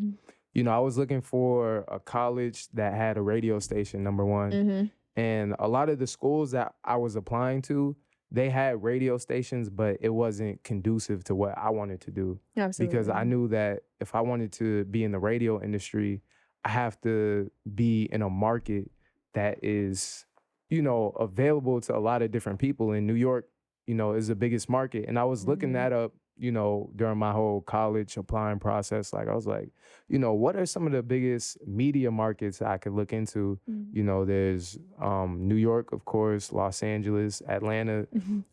you know, I was looking for a college that had a radio station, number one. And a lot of the schools that I was applying to, they had radio stations, but it wasn't conducive to what I wanted to do. Absolutely. Because I knew that if I wanted to be in the radio industry, I have to be in a market that is, you know, available to a lot of different people. In New York, you know, is the biggest market. And I was looking that up, you know, during my whole college applying process. Like, I was like, you know, what are some of the biggest media markets I could look into? You know, there's New York, of course, Los Angeles, Atlanta.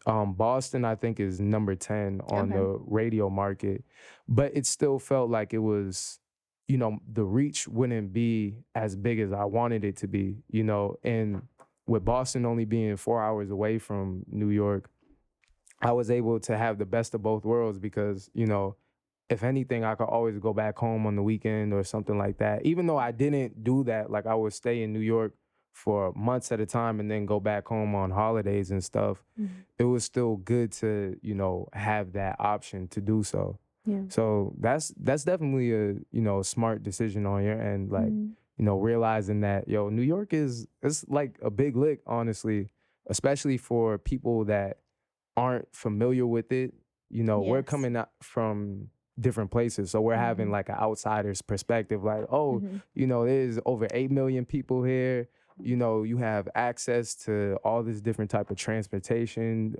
Boston, I think, is number 10 on the radio market. But it still felt like it was, you know, the reach wouldn't be as big as I wanted it to be, you know. And with Boston only being 4 hours away from New York, I was able to have the best of both worlds because, you know, if anything, I could always go back home on the weekend or something like that. Even though I didn't do that, like I would stay in New York for months at a time and then go back home on holidays and stuff. It was still good to, you know, have that option to do so. Yeah. So that's definitely a, you know, smart decision on your end. Like, you know, realizing that, yo, New York it's like a big lick, honestly, especially for people that aren't familiar with it. You know, we're coming up from different places. So we're having like an outsider's perspective, like, oh, you know, there's over 8 million people here. You know, you have access to all this different type of transportation,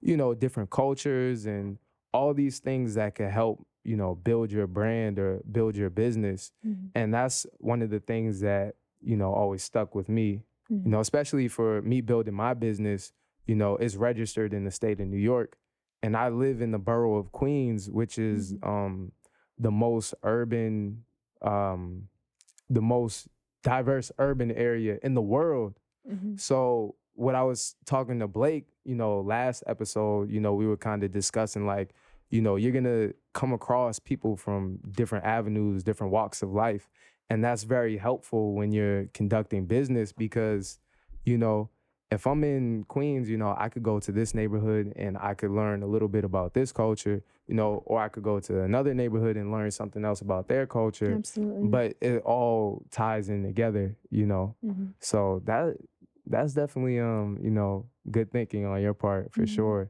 you know, different cultures and all these things that could help, you know, build your brand or build your business. And that's one of the things that, you know, always stuck with me, you know, especially for me building my business. You know, it's registered in the state of New York. And I live in the borough of Queens, which is the most urban, the most diverse urban area in the world. So what I was talking to Blake, you know, last episode, you know, we were kind of discussing like, you know, you're going to come across people from different avenues, different walks of life. And that's very helpful when you're conducting business because, you know, if I'm in Queens, you know, I could go to this neighborhood and I could learn a little bit about this culture, you know, or I could go to another neighborhood and learn something else about their culture. Absolutely. But it all ties in together, you know. So that's definitely, you know, good thinking on your part for sure.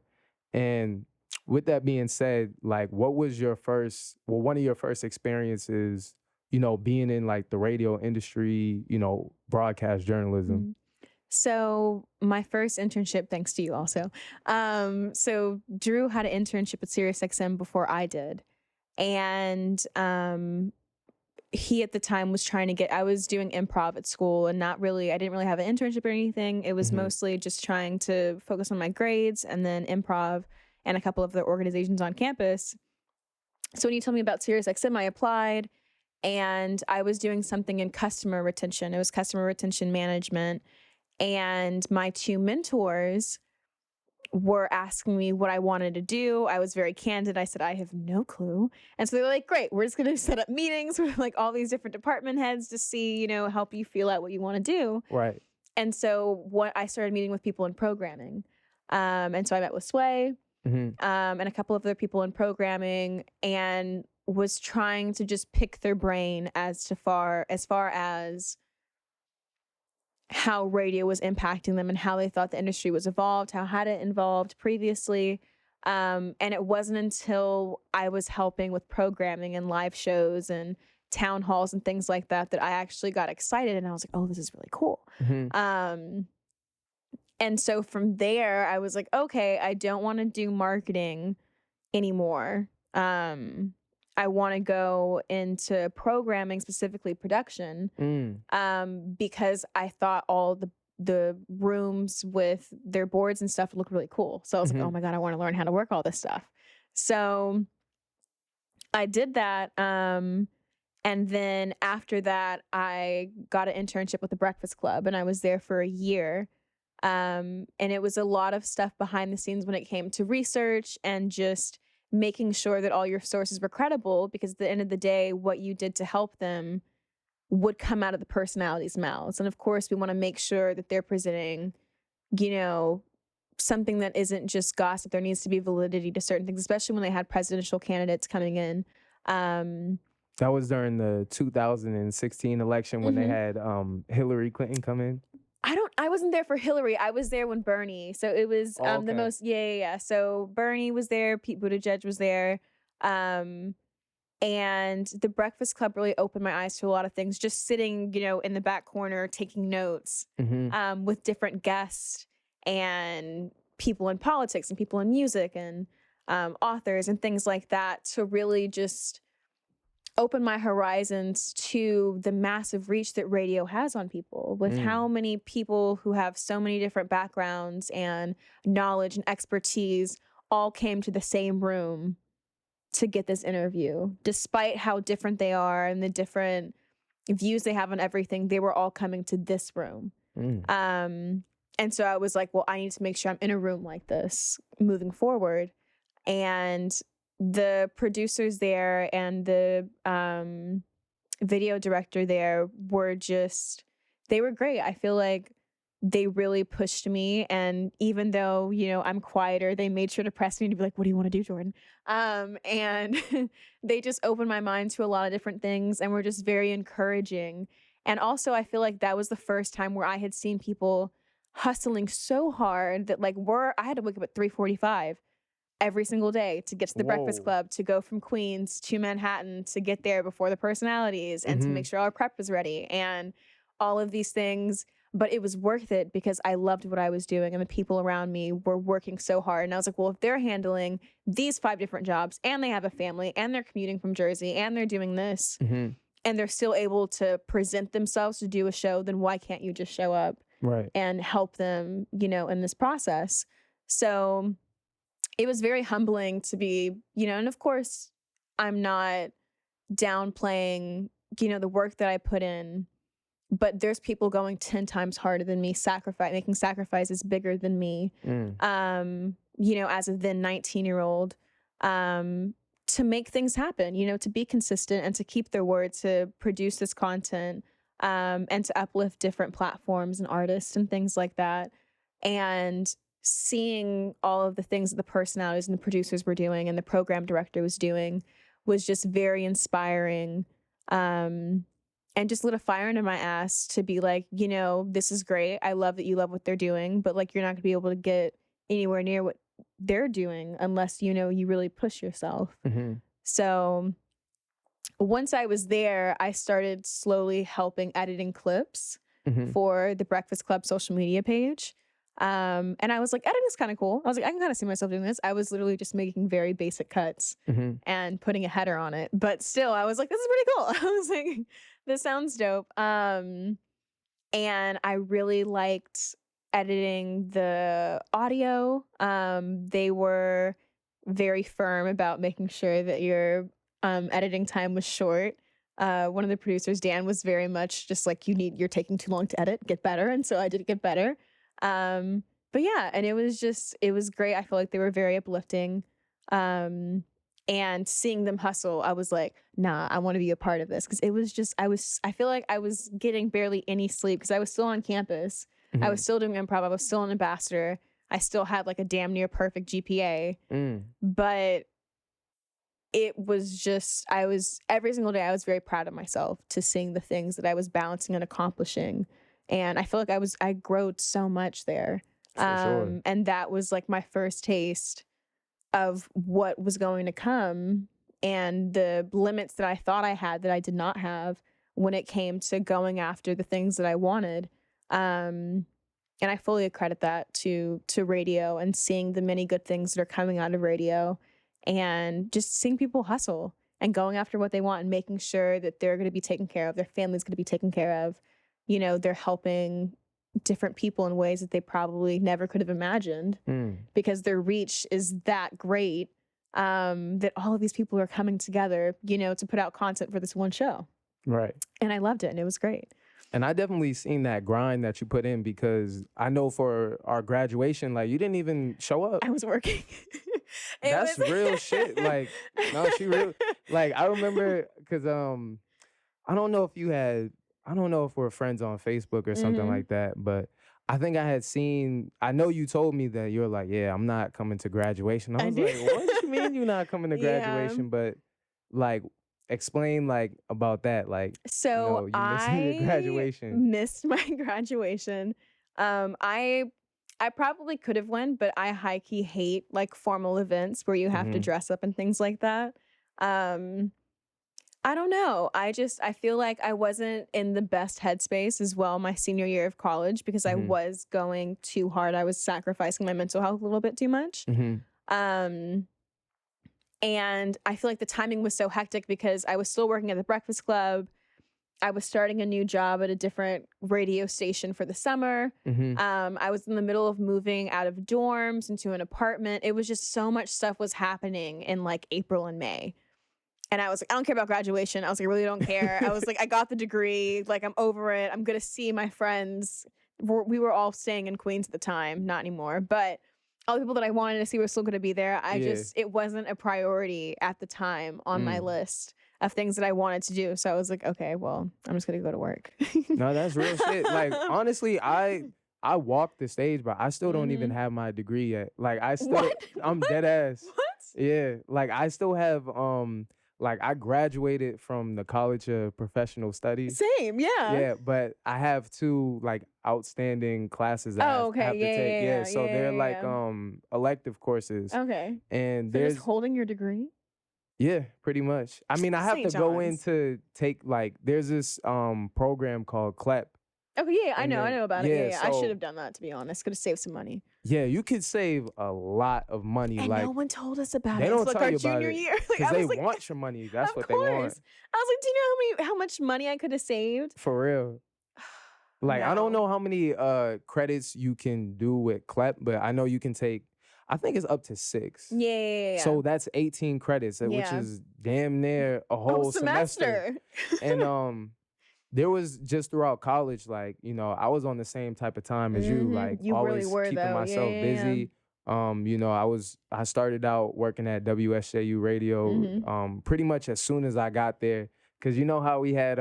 And with that being said, like, what was your one of your first experiences, you know, being in like the radio industry, you know, broadcast journalism? So my first internship, thanks to you also. So Drew had an internship at Sirius XM before I did. And he at the time was trying to I was doing improv at school and I didn't really have an internship or anything. It was mostly just trying to focus on my grades and then improv and a couple of the organizations on campus. So when you told me about Sirius XM, I applied and I was doing something in customer retention. It was customer retention management. And my two mentors were asking me what I wanted to do. I was very candid. I said, I have no clue. And so they were like, great, we're just going to set up meetings with like all these different department heads to see, you know, help you feel out what you want to do. Right. And so I started meeting with people in programming. And so I met with Sway and a couple of other people in programming and was trying to just pick their brain as far as how radio was impacting them and how they thought the industry was evolved, how had it evolved previously. And it wasn't until I was helping with programming and live shows and town halls and things like that I actually got excited and I was like, oh, this is really cool. And so from there, I was like, okay, I don't want to do marketing anymore. I want to go into programming, specifically production, because I thought all the rooms with their boards and stuff looked really cool. So I was like, oh my God, I want to learn how to work all this stuff. So I did that. And then after that, I got an internship with the Breakfast Club and I was there for a year. And it was a lot of stuff behind the scenes when it came to research and just making sure that all your sources were credible, because at the end of the day, what you did to help them would come out of the personalities' mouths. And of course, we want to make sure that they're presenting, something that isn't just gossip. There needs to be validity to certain things, especially when they had presidential candidates coming in. That was during the 2016 election when they had Hillary Clinton come in. I wasn't there for Hillary. I was there when Bernie. So it was the most, yeah. So Bernie was there. Pete Buttigieg was there. And the Breakfast Club really opened my eyes to a lot of things. Just sitting, in the back corner, taking notes with different guests and people in politics and people in music and authors and things like that, to really just open my horizons to the massive reach that radio has on people, with how many people who have so many different backgrounds and knowledge and expertise all came to the same room to get this interview. Despite how different they are and the different views they have on everything, they were all coming to this room. And so I was like, well, I need to make sure I'm in a room like this moving forward. And the producers there and the video director there were they were great. I feel like they really pushed me. And even though, I'm quieter, they made sure to press me to be like, what do you want to do, Jordan? And they just opened my mind to a lot of different things and were just very encouraging. And also, I feel like that was the first time where I had seen people hustling so hard that I had to wake up at 3:45 every single day to get to the Breakfast Club, to go from Queens to Manhattan, to get there before the personalities and to make sure our prep was ready and all of these things. But it was worth it because I loved what I was doing and the people around me were working so hard. And I was like, well, if they're handling these 5 different jobs and they have a family and they're commuting from Jersey and they're doing this and they're still able to present themselves to do a show, then why can't you just show up and help them, in this process? So it was very humbling to be, and of course I'm not downplaying, the work that I put in, but there's people going 10 times harder than me, making sacrifices bigger than me, as a then 19-year-old, to make things happen, to be consistent and to keep their word, to produce this content, and to uplift different platforms and artists and things like that. And seeing all of the things that the personalities and the producers were doing and the program director was doing was just very inspiring, and just lit a fire into my ass to be like, this is great. I love that you love what they're doing, but you're not going to be able to get anywhere near what they're doing unless, you really push yourself. So once I was there, I started slowly helping editing clips for the Breakfast Club social media page. And I was like, editing's kind of cool. I was like, I can kind of see myself doing this. I was literally just making very basic cuts and putting a header on it. But still, I was like, this is pretty cool. I was like, this sounds dope. And I really liked editing the audio. They were very firm about making sure that your editing time was short. One of the producers, Dan, was very much just like, you're taking too long to edit, get better. And so I did get better. But yeah, and it was great. I feel like they were very uplifting. And seeing them hustle, I was like, nah, I want to be a part of this. Cause I feel like I was getting barely any sleep because I was still on campus. I was still doing improv. I was still an ambassador. I still had a damn near perfect GPA, but it was just, every single day I was very proud of myself to seeing the things that I was balancing and accomplishing. And I feel like I growed so much there. Sure. And that was my first taste of what was going to come and the limits that I thought I had that I did not have when it came to going after the things that I wanted. And I fully accredit that to radio and seeing the many good things that are coming out of radio and just seeing people hustle and going after what they want and making sure that they're going to be taken care of, their family's going to be taken care of. They're helping different people in ways that they probably never could have imagined because their reach is that great, that all of these people are coming together, to put out content for this one show. Right. And I loved it and it was great. And I definitely seen that grind that you put in because I know for our graduation, you didn't even show up. I was working. That's real shit. Like, no, she real. Like, I remember because I don't know if you had, I don't know if we're friends on Facebook or something like that, but I think I had seen, I know you told me that you're like, yeah, I'm not coming to graduation. I was like, what do you mean you're not coming to graduation? But like, explain like about that. Like, So you missing your graduation. I missed my graduation. I probably could have went, but I high-key hate like formal events where you have to dress up and things like that. I don't know. I feel like I wasn't in the best headspace as well my senior year of college because I was going too hard. I was sacrificing my mental health a little bit too much. And I feel like the timing was so hectic because I was still working at the Breakfast Club. I was starting a new job at a different radio station for the summer. I was in the middle of moving out of dorms into an apartment. It was just so much stuff was happening in like April and May. And I was like, I don't care about graduation. I was like, I really don't care. I was like, I got the degree. Like, I'm over it. I'm going to see my friends. We were all staying in Queens at the time. Not anymore. But all the people that I wanted to see were still going to be there. It wasn't a priority at the time on my list of things that I wanted to do. So I was like, okay, well, I'm just going to go to work. No, that's real shit. Like, honestly, I walked the stage, but I still don't even have my degree yet. Like, I'm dead ass. What? Yeah. Like, I still have, like, I graduated from the College of Professional Studies. Same, yeah. Yeah, but I have 2 like outstanding classes that I have to take. Yeah, so they're like elective courses. Okay. And So there's just holding your degree? Yeah, pretty much. I mean, I have St. to go in John's. to take like there's this program called CLEP. Okay, yeah, I And know then- about it. yeah, Yeah, I so- should have done that, to be honest. Could have saved some money. Yeah, you could save a lot of money. And like no one told us about they it. don't It's like tell our you about junior it year. Like, because I they was like, want your money. That's of what they want. course. I was like, do you know how much money I could have saved? For real. Like I don't No. know how many credits you can do with CLEP, but I know you can take. I think it's up to 6. Yeah. So that's 18 credits, which Yeah. is damn near a whole semester. And there was just throughout college, like, I was on the same type of time as you, like You really always were, keeping though. myself Yeah. busy. I started out working at WSJU radio pretty much as soon as I got there. Cause you know how we had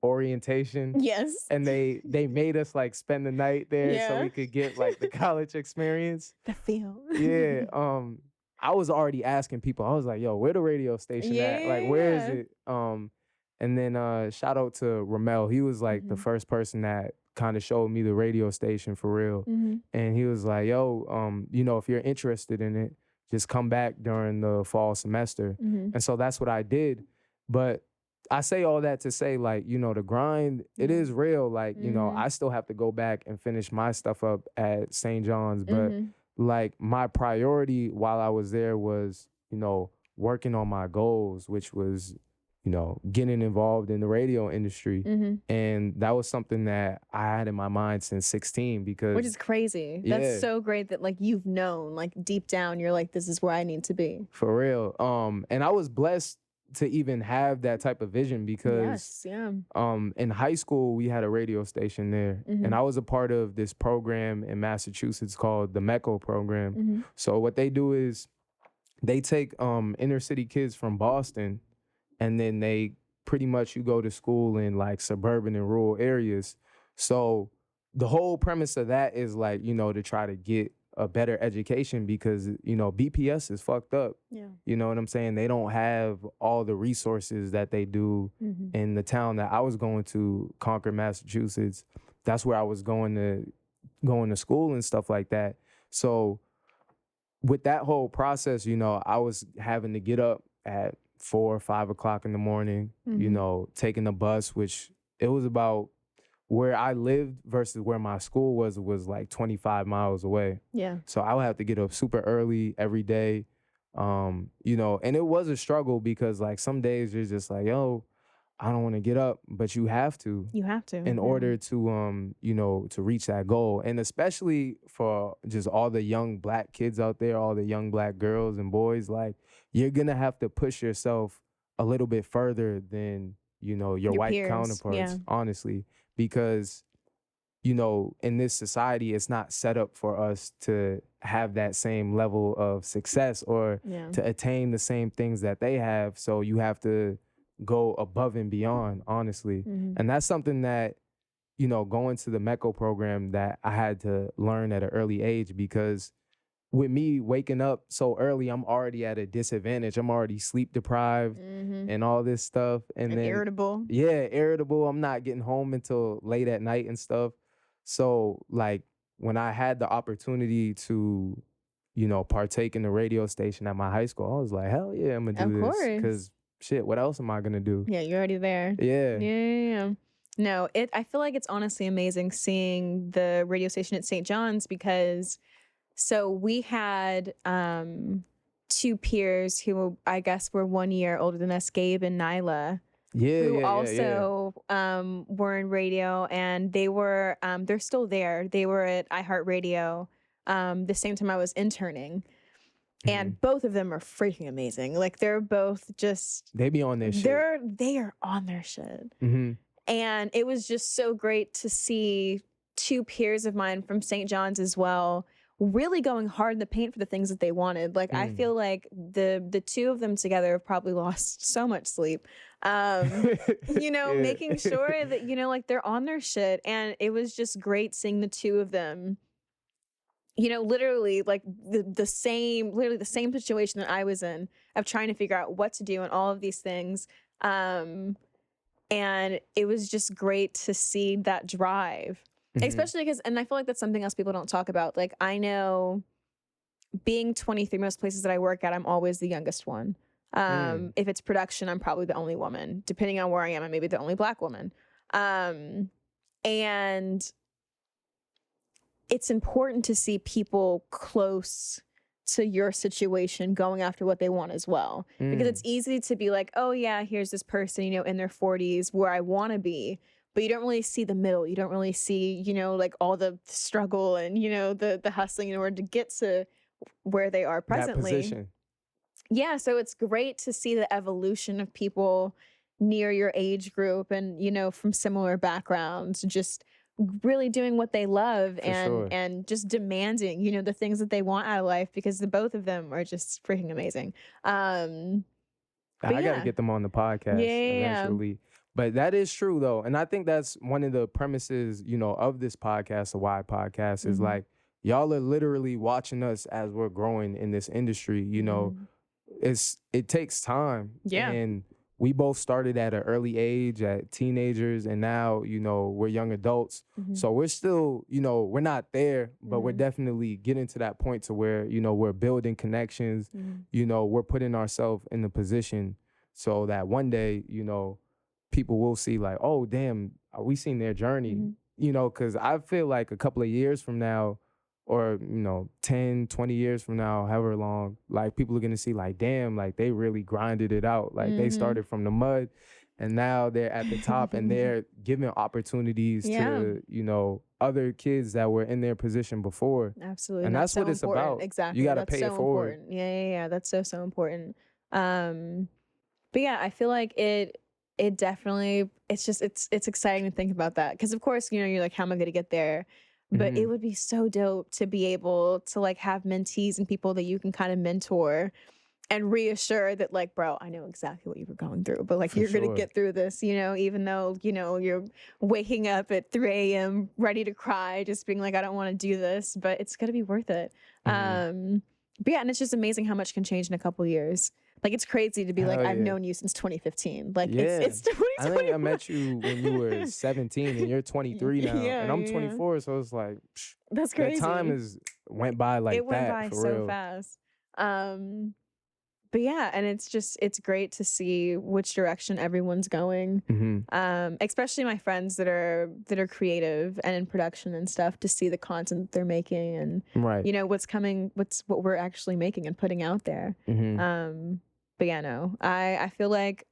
orientation? Yes. And they made us like spend the night there so Yeah. we could get like the college experience. The feel. Yeah. I was already asking people. I was like, yo, where the radio station at? Like, where is Yeah. it? And then shout out to Ramel. He was like the first person that kind of showed me the radio station for real. And he was like, yo, if you're interested in it, just come back during the fall semester. And so that's what I did. But I say all that to say, like, the grind, it is real. Like, I still have to go back and finish my stuff up at St. John's. But like my priority while I was there was, working on my goals, which was, getting involved in the radio industry. And that was something that I had in my mind since 16 because Which is crazy. Yeah. That's so great that like you've known, like deep down, you're like, this is where I need to be. for real. And I was blessed to even have that type of vision because Yes, yeah. in high school we had a radio station there and I was a part of this program in Massachusetts called the MECO program. So what they do is they take inner city kids from Boston and then they pretty much you go to school in like suburban and rural areas. So the whole premise of that is like, to try to get a better education because, BPS is fucked up. Yeah. You know what I'm saying? They don't have all the resources that they do in the town that I was going to, Concord, Massachusetts. That's where I was going to school and stuff like that. So with that whole process, I was having to get up at 4 or 5 o'clock in the morning, taking the bus, which it was about where I lived versus where my school was like 25 miles away. Yeah. So I would have to get up super early every day, and it was a struggle because like some days you're just like, yo, I don't want to get up, but you have to. You have to. In order to, to reach that goal. And especially for just all the young Black kids out there, all the young Black girls and boys, like you're going to have to push yourself a little bit further than, your white peers, counterparts, yeah. honestly, because you know, in this society, it's not set up for us to have that same level of success or to attain the same things that they have. So you have to go above and beyond, honestly. And that's something that, you know, going to the MECO program that I had to learn at an early age, because with me waking up so early, I'm already at a disadvantage. I'm already sleep deprived and all this stuff. And then irritable. Yeah, irritable. I'm not getting home until late at night and stuff. So like when I had the opportunity to, you know, partake in the radio station at my high school, I was like, hell yeah, I'm gonna do this. Because shit, what else am I gonna do? Yeah, you're already there. Yeah. No, I feel like it's honestly amazing seeing the radio station at St. John's, because so we had two peers who I guess were 1 year older than us, Gabe and Nyla. Who also were in radio, and they were they're still there. They were at iHeartRadio the same time I was interning. And both of them are freaking amazing. Like they're both just they be on their shit. They are on their shit. And it was just so great to see two peers of mine from St. John's as well really going hard in the paint for the things that they wanted. Like I feel like the two of them together have probably lost so much sleep. You know, making sure that, you know, like they're on their shit. And it was just great seeing the two of them, you know, literally like the same situation that I was in, of trying to figure out what to do and all of these things. And it was just great to see that drive, especially because, and I feel like that's something else people don't talk about. Like I know being 23, most places that I work at, I'm always the youngest one. If it's production, I'm probably the only woman. Depending on where I am, I may be the only Black woman. And it's important to see people close to your situation going after what they want as well. Because it's easy to be like, oh yeah, here's this person, you know, in their 40s where I want to be. But you don't really see the middle. You don't really see, you know, like all the struggle and, you know, the hustling in order to get to where they are presently. That position. Yeah, so it's great to see the evolution of people near your age group and, you know, from similar backgrounds, just really doing what they love and just demanding, you know, the things that they want out of life, because the both of them are just freaking amazing. I gotta get them on the podcast eventually. But that is true though. And I think that's one of the premises, you know, of this podcast, the Why Podcast, is like, y'all are literally watching us as we're growing in this industry. You know, it takes time. And we both started at an early age, at teenagers, and now, you know, we're young adults. So we're still, you know, we're not there, but we're definitely getting to that point to where, you know, we're building connections, you know, we're putting ourselves in the position so that one day, you know, people will see like, oh, damn, we seen their journey, you know, because I feel like a couple of years from now, or, you know, 10, 20 years from now, however long, like people are going to see like, damn, like they really grinded it out. Like they started from the mud and now they're at the top and they're giving opportunities to, you know, other kids that were in their position before. Absolutely. And that's what it's about. Exactly. You got to pay it forward. Yeah. That's so important. But yeah, I feel like it definitely, it's exciting to think about that. Because of course, you know, you're like, how am I going to get there? But it would be so dope to be able to like have mentees and people that you can kind of mentor and reassure that like, bro, I know exactly what you were going through, but like you're going to get through this, you know, even though, you know, you're waking up at 3 a.m. ready to cry, just being like, I don't want to do this, but it's going to be worth it. But yeah, and it's just amazing how much can change in a couple years. Like, it's crazy to be like, I've known you since 2015. Like, it's 2021. I think I met you when you were 17 and you're 23 now. And I'm 24, so it's like, that's crazy. The time went by like that. It went by so real. fast. But yeah, and it's great to see which direction everyone's going. Especially my friends that are creative and in production and stuff, to see the content that they're making and you know what's coming, what we're actually making and putting out there. But yeah, no, I feel like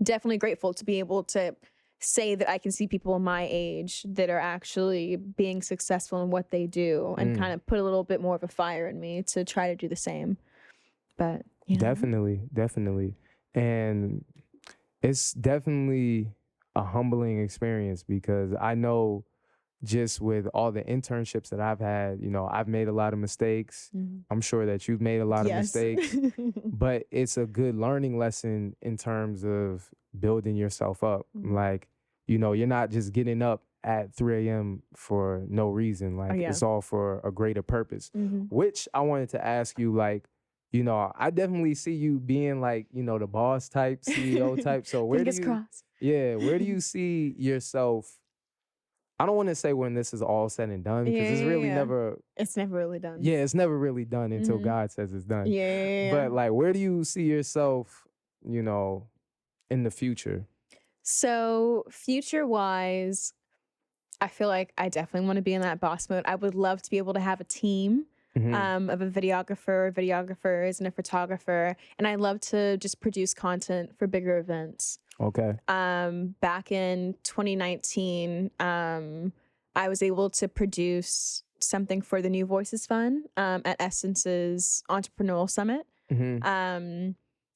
definitely grateful to be able to say that I can see people my age that are actually being successful in what they do and kind of put a little bit more of a fire in me to try to do the same. But you know. Definitely. And it's definitely a humbling experience because I know just with all the internships that I've had, you know, I've made a lot of mistakes. I'm sure that you've made a lot of mistakes, but it's a good learning lesson in terms of building yourself up. Like, you know, you're not just getting up at 3 a.m. for no reason. Like, it's all for a greater purpose, which I wanted to ask you, like, you know, I definitely see you being like, you know, the boss type, CEO type. So where where do you see yourself? I don't want to say when this is all said and done, because it's really never. It's never really done. Yeah, it's never really done until God says it's done. But like, where do you see yourself, you know, in the future? So future-wise, I feel like I definitely want to be in that boss mode. I would love to be able to have a team of a videographer, videographers, and a photographer. And I love to just produce content for bigger events. Okay. Back in 2019, I was able to produce something for the New Voices Fund at Essence's Entrepreneurial Summit.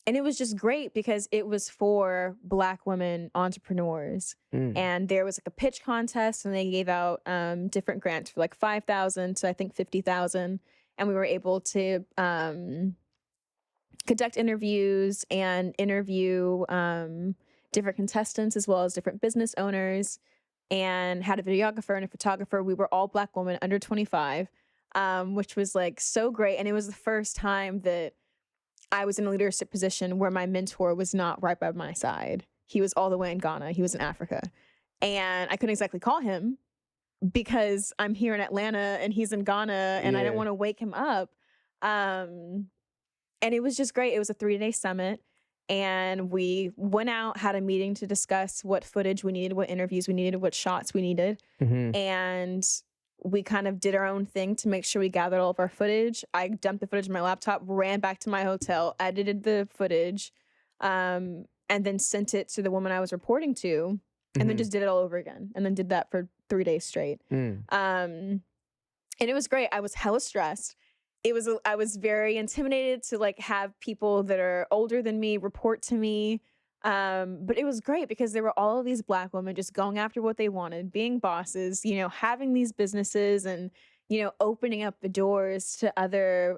And it was just great because it was for Black women entrepreneurs. And there was like a pitch contest, and they gave out different grants for like $5,000 to I think $50,000. And we were able to conduct interviews and interview different contestants as well as different business owners, and had a videographer and a photographer. We were all Black women under 25, which was like so great. And it was the first time that I was in a leadership position where my mentor was not right by my side. He was all the way in Ghana. He was in Africa. And I couldn't exactly call him because I'm here in Atlanta and he's in Ghana, and I didn't want to wake him up. And it was just great. It was a 3-day summit. And we went out, had a meeting to discuss what footage we needed, what interviews we needed, what shots we needed. And we kind of did our own thing to make sure we gathered all of our footage. I dumped the footage in my laptop, ran back to my hotel, edited the footage, and then sent it to the woman I was reporting to, and then just did it all over again. And then did that for 3 days straight. And it was great. I was hella stressed. I was very intimidated to like have people that are older than me report to me. But it was great because there were all of these Black women just going after what they wanted, being bosses, you know, having these businesses and, you know, opening up the doors to other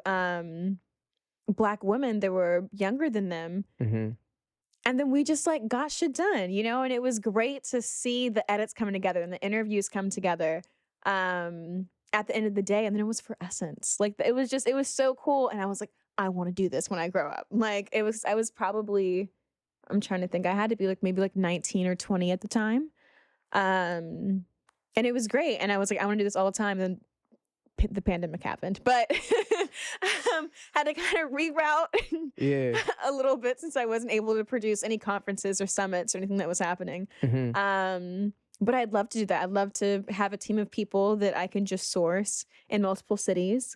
Black women that were younger than them. And then we just like got shit done, you know, and it was great to see the edits coming together and the interviews come together at the end of the day. And then it was for Essence. Like it was so cool. And I was like, I want to do this when I grow up. Like I was probably, I'm trying to think, I had to be like maybe like 19 or 20 at the time. And it was great. And I was like, I want to do this all the time. And then the pandemic happened, but had to kind of reroute a little bit since I wasn't able to produce any conferences or summits or anything that was happening. But I'd love to do that. I'd love to have a team of people that I can just source in multiple cities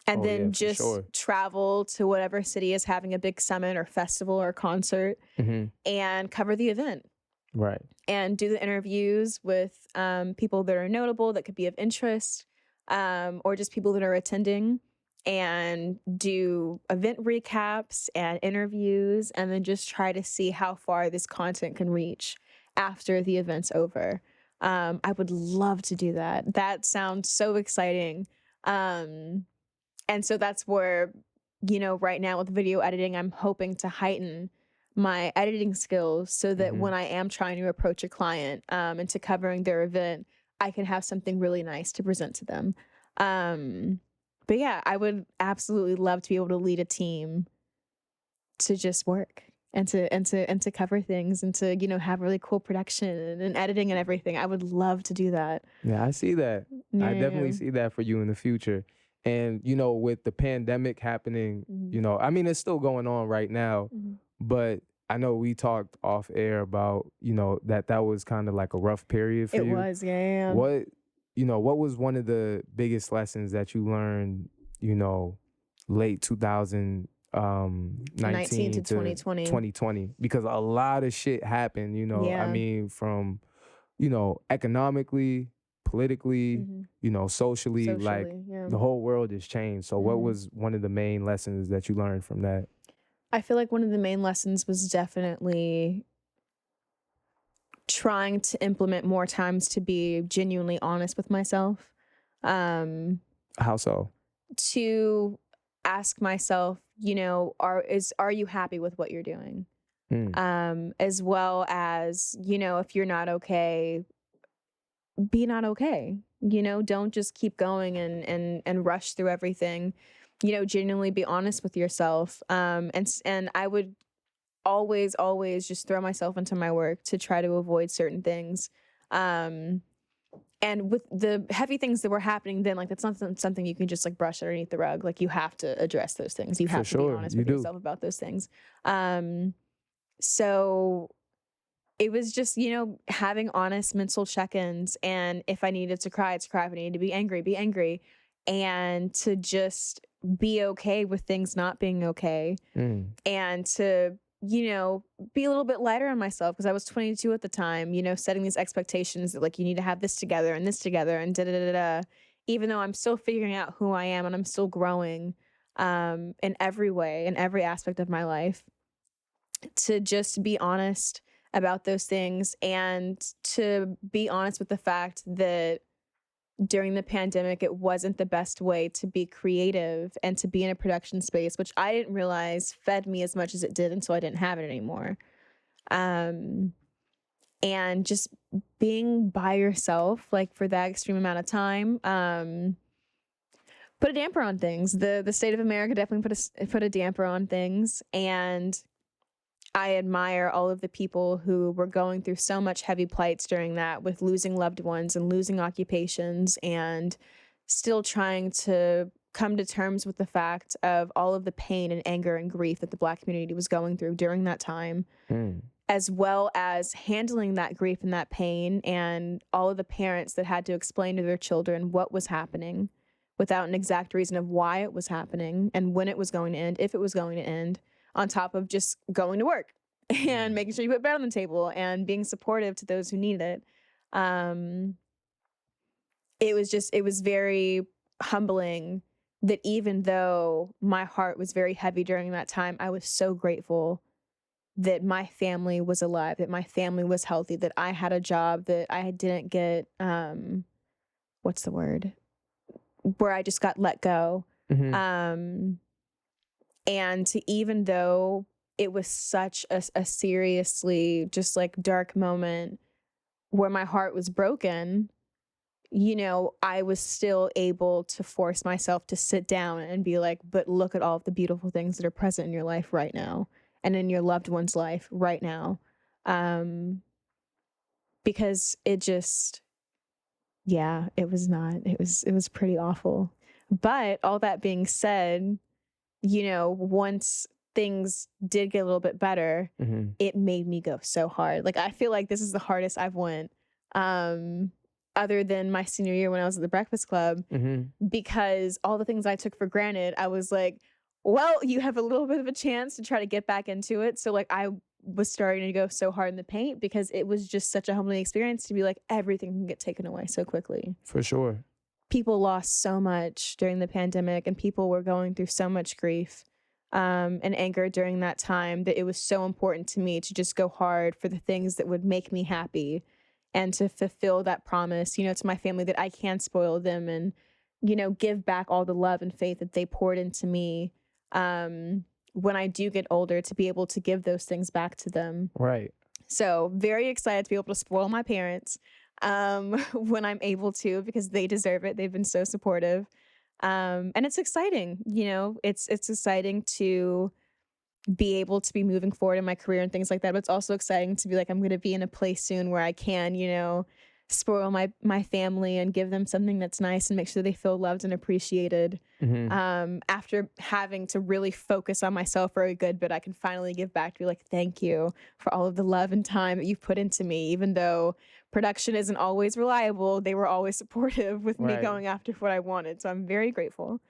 and then just travel to whatever city is having a big summit or festival or concert and cover the event. Right. And do the interviews with people that are notable that could be of interest, or just people that are attending, and do event recaps and interviews, and then just try to see how far this content can reach after the event's over. I would love to do that. That sounds so exciting. And so that's where, you know, right now with video editing, I'm hoping to heighten my editing skills so that when I am trying to approach a client and to covering their event, I can have something really nice to present to them. But yeah, I would absolutely love to be able to lead a team to just work and to cover things and to, you know, have really cool production and editing and everything. I would love to do that. Yeah, I see that. Yeah. I definitely see that for you in the future. And, you know, with the pandemic happening, you know, I mean, it's still going on right now, but I know we talked off air about, you know, that was kind of like a rough period for you. It was, yeah. What was one of the biggest lessons that you learned, you know, late 2019 to 2020? Because a lot of shit happened, you know, I mean, from, you know, economically, politically, you know, socially, like the whole world has changed. So what was one of the main lessons that you learned from that? I feel like one of the main lessons was definitely trying to implement more times to be genuinely honest with myself. How so? To ask myself, you know, are you happy with what you're doing? As well as, you know, if you're not okay, be not okay. You know, don't just keep going and rush through everything. You know, genuinely be honest with yourself. And I would always just throw myself into my work to try to avoid certain things. And with the heavy things that were happening then, like, that's not something you can just like brush underneath the rug. Like, you have to address those things. You have to be honest with yourself about those things. So it was just, you know, having honest mental check-ins. And if I needed to cry, it's cry. If I needed to be angry. And to just be okay with things not being okay. And to, you know, be a little bit lighter on myself, because I was 22 at the time, you know, setting these expectations that, like, you need to have this together and da-da-da-da. Even though I'm still figuring out who I am and I'm still growing in every way, in every aspect of my life, to just be honest about those things, and to be honest with the fact that during the pandemic, it wasn't the best way to be creative and to be in a production space, which I didn't realize fed me as much as it did until I didn't have it anymore. And just being by yourself, like, for that extreme amount of time, put a damper on things. The state of America definitely put a damper on things. And I admire all of the people who were going through so much heavy plights during that, with losing loved ones and losing occupations, and still trying to come to terms with the fact of all of the pain and anger and grief that the Black community was going through during that time, as well as handling that grief and that pain, and all of the parents that had to explain to their children what was happening without an exact reason of why it was happening and when it was going to end, if it was going to end, on top of just going to work and making sure you put bread on the table and being supportive to those who need it. It was very humbling that even though my heart was very heavy during that time, I was so grateful that my family was alive, that my family was healthy, that I had a job, that I didn't get, what's the word? Where I just got let go. And even though it was such a seriously just like dark moment where my heart was broken, you know, I was still able to force myself to sit down and be like, but look at all of the beautiful things that are present in your life right now and in your loved one's life right now. Because it just, yeah, it was pretty awful. But all that being said, you know, once things did get a little bit better, it made me go so hard. Like, I feel like this is the hardest I've went, other than my senior year when I was at the Breakfast Club, because all the things I took for granted, I was like, well, you have a little bit of a chance to try to get back into it. So, like, I was starting to go so hard in the paint because it was just such a humbling experience to be like, everything can get taken away so quickly. For sure. People lost so much during the pandemic, and people were going through so much grief and anger during that time, that it was so important to me to just go hard for the things that would make me happy, and to fulfill that promise, you know, to my family, that I can spoil them and, you know, give back all the love and faith that they poured into me when I do get older, to be able to give those things back to them. Right. So very excited to be able to spoil my parents when I'm able to, because they deserve it. They've been so supportive. And it's exciting, you know, it's exciting to be able to be moving forward in my career and things like that. But it's also exciting to be like, I'm going to be in a place soon where I can, you know, spoil my family and give them something that's nice and make sure they feel loved and appreciated. After having to really focus on myself for a good bit, I can finally give back to be like, thank you for all of the love and time that you've put into me. Even though production isn't always reliable, they were always supportive with me going after what I wanted. So I'm very grateful.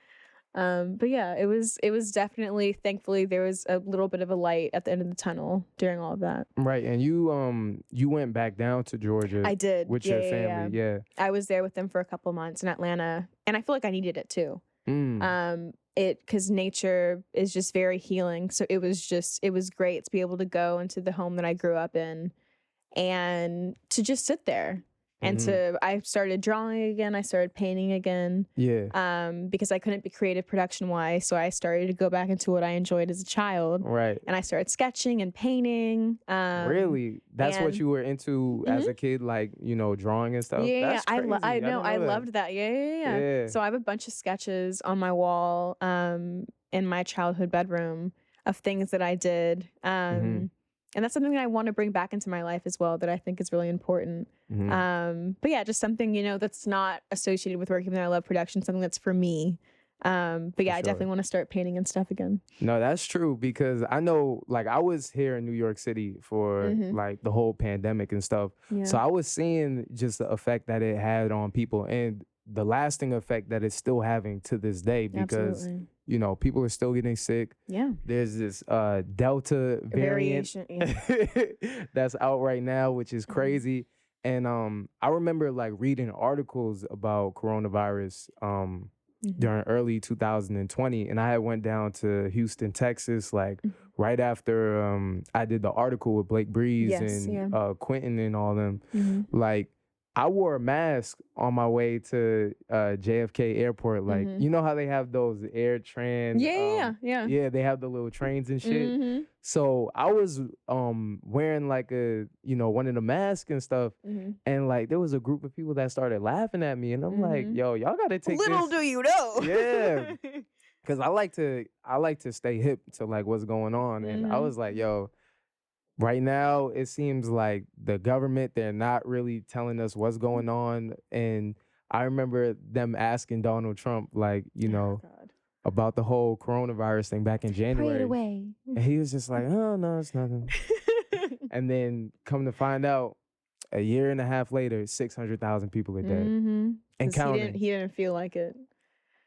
But yeah, it was definitely, thankfully, there was a little bit of a light at the end of the tunnel during all of that. Right. And you went back down to Georgia. I did. With your family. Yeah. I was there with them for a couple months in Atlanta, and I feel like I needed it too. Because nature is just very healing. So it was great to be able to go into the home that I grew up in and to just sit there. And I started drawing again. I started painting again. Yeah. Because I couldn't be creative production wise. So I started to go back into what I enjoyed as a child. Right. And I started sketching and painting. Really? That's what you were into as a kid, like, drawing and stuff? Yeah, That's crazy. I know. didn't I that. loved that. Yeah. So I have a bunch of sketches on my wall in my childhood bedroom of things that I did. And that's something that I want to bring back into my life as well, that I think is really important. But yeah, just something, that's not associated with work, even though I love production, something that's for me. But yeah, I definitely want to start painting and stuff again. No, that's true, because I know, like, I was here in New York City for like the whole pandemic and stuff. Yeah. So I was seeing just the effect that it had on people and the lasting effect that it's still having to this day, because Absolutely. People are still getting sick. Yeah. There's this Delta variant that's out right now, which is crazy. And I remember like reading articles about coronavirus during early 2020, and I had went down to Houston, Texas, like right after I did the article with Blake Breeze and Quentin and all them. Like, I wore a mask on my way to JFK Airport. Like, you know how they have those air trans? Yeah. Yeah, they have the little trains and shit. So I was wearing like one of the masks and stuff. And like there was a group of people that started laughing at me. And I'm like, yo, y'all got to take Little this. do you know. Yeah. Because I like to stay hip to like what's going on. And I was like, yo, right now, it seems like the government, they're not really telling us what's going on. And I remember them asking Donald Trump, like, about the whole coronavirus thing back in January. Pray it away. And he was just like, oh, no, it's nothing. And then come to find out, a year and a half later, 600,000 people are dead. And counting. He didn't feel like it.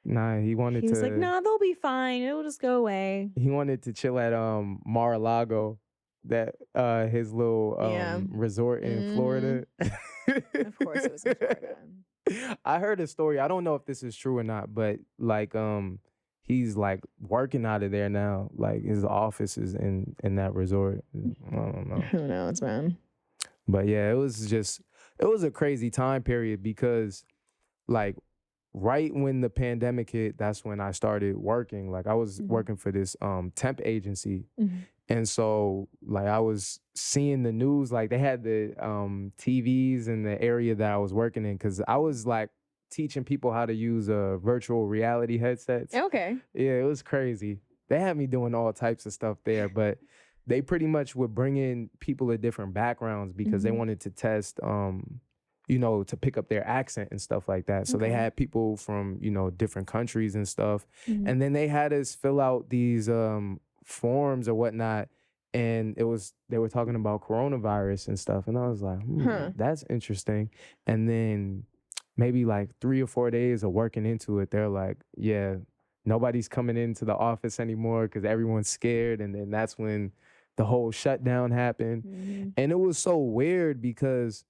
Nah, he wanted to. He was like, nah, they'll be fine. It'll just go away. He wanted to chill at Mar-a-Lago. That his little resort in Florida. Of course it was in Florida. I heard a story. I don't know if this is true or not, but like he's like working out of there now. Like his office is in that resort. I don't know. Who knows, man? But yeah, it was a crazy time period, because like right when the pandemic hit, that's when I started working. Like I was working for this temp agency. And so, like, I was seeing the news, like, they had the TVs in the area that I was working in, because I was, like, teaching people how to use virtual reality headsets. Okay. Yeah, it was crazy. They had me doing all types of stuff there, but they pretty much would bring in people of different backgrounds because they wanted to test, to pick up their accent and stuff like that. So they had people from, different countries and stuff. And then they had us fill out these forms or whatnot, and they were talking about coronavirus and stuff, and I was like, that's interesting. And then maybe like 3 or 4 days of working into it, they're like, yeah, nobody's coming into the office anymore because everyone's scared. And then that's when the whole shutdown happened. And it was so weird because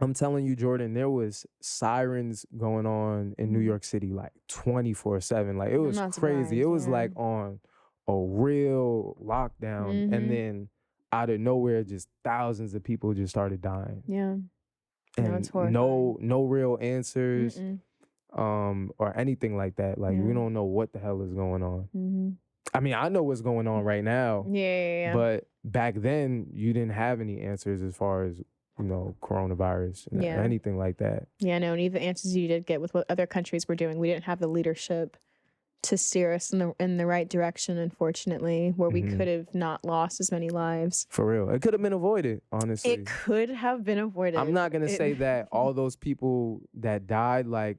I'm telling you, Jordan, there was sirens going on in New York City like 24/7. Like it was crazy. It was like on a real lockdown. And then out of nowhere, just thousands of people just started dying. Yeah. And no real answers or anything like that. Like we don't know what the hell is going on. I mean, I know what's going on right now. Yeah. But back then, you didn't have any answers as far as, coronavirus or anything like that. Yeah, no, and even the answers you did get with what other countries were doing, we didn't have the leadership to steer us in the right direction, unfortunately, where we could have not lost as many lives. For real. It could have been avoided, honestly. It could have been avoided. I'm not going to say that all those people that died, like,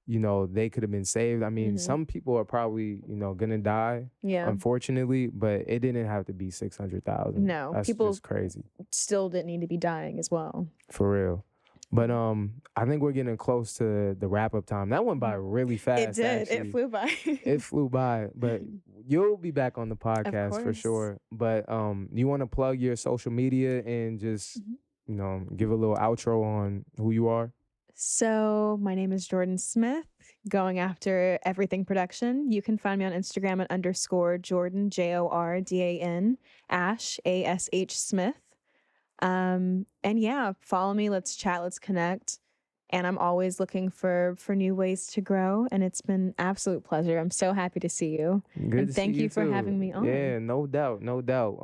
they could have been saved. I mean, some people are probably, going to die, unfortunately, but it didn't have to be 600,000. No. That's people just crazy. Still didn't need to be dying as well. For real. But I think we're getting close to the wrap-up time. That went by really fast. It did. Actually. It flew by. It flew by. But you'll be back on the podcast for sure. But you want to plug your social media and just, give a little outro on who you are? So my name is Jordan Smith, going after Everything Production. You can find me on Instagram at _Jordan, JORDAN, Ash, ASH Smith. And yeah, follow me. Let's chat. Let's connect. And I'm always looking for new ways to grow. And it's been absolute pleasure. I'm so happy to see you. Good and to thank see you for too. having me on. Yeah, no doubt, no doubt.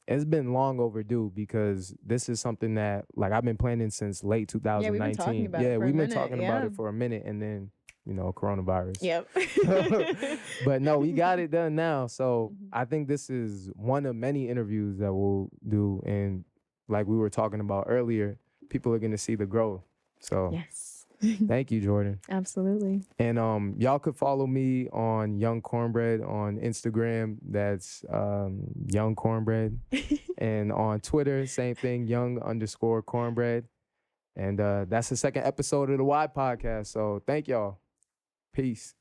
It's been long overdue because this is something that like I've been planning since late 2019. Yeah, we've been talking about it for we've a been minute, talking about yeah. it for a minute, and then coronavirus. Yep. But no, we got it done now. So Mhm. I think this is one of many interviews that we'll do, and like we were talking about earlier, people are gonna see the growth. So Yes. thank you, Jordan. Absolutely. And y'all could follow me on Young Cornbread on Instagram. That's Young Cornbread. And on Twitter, same thing, Young_Cornbread. And that's the second episode of the Y Podcast. So thank y'all. Peace.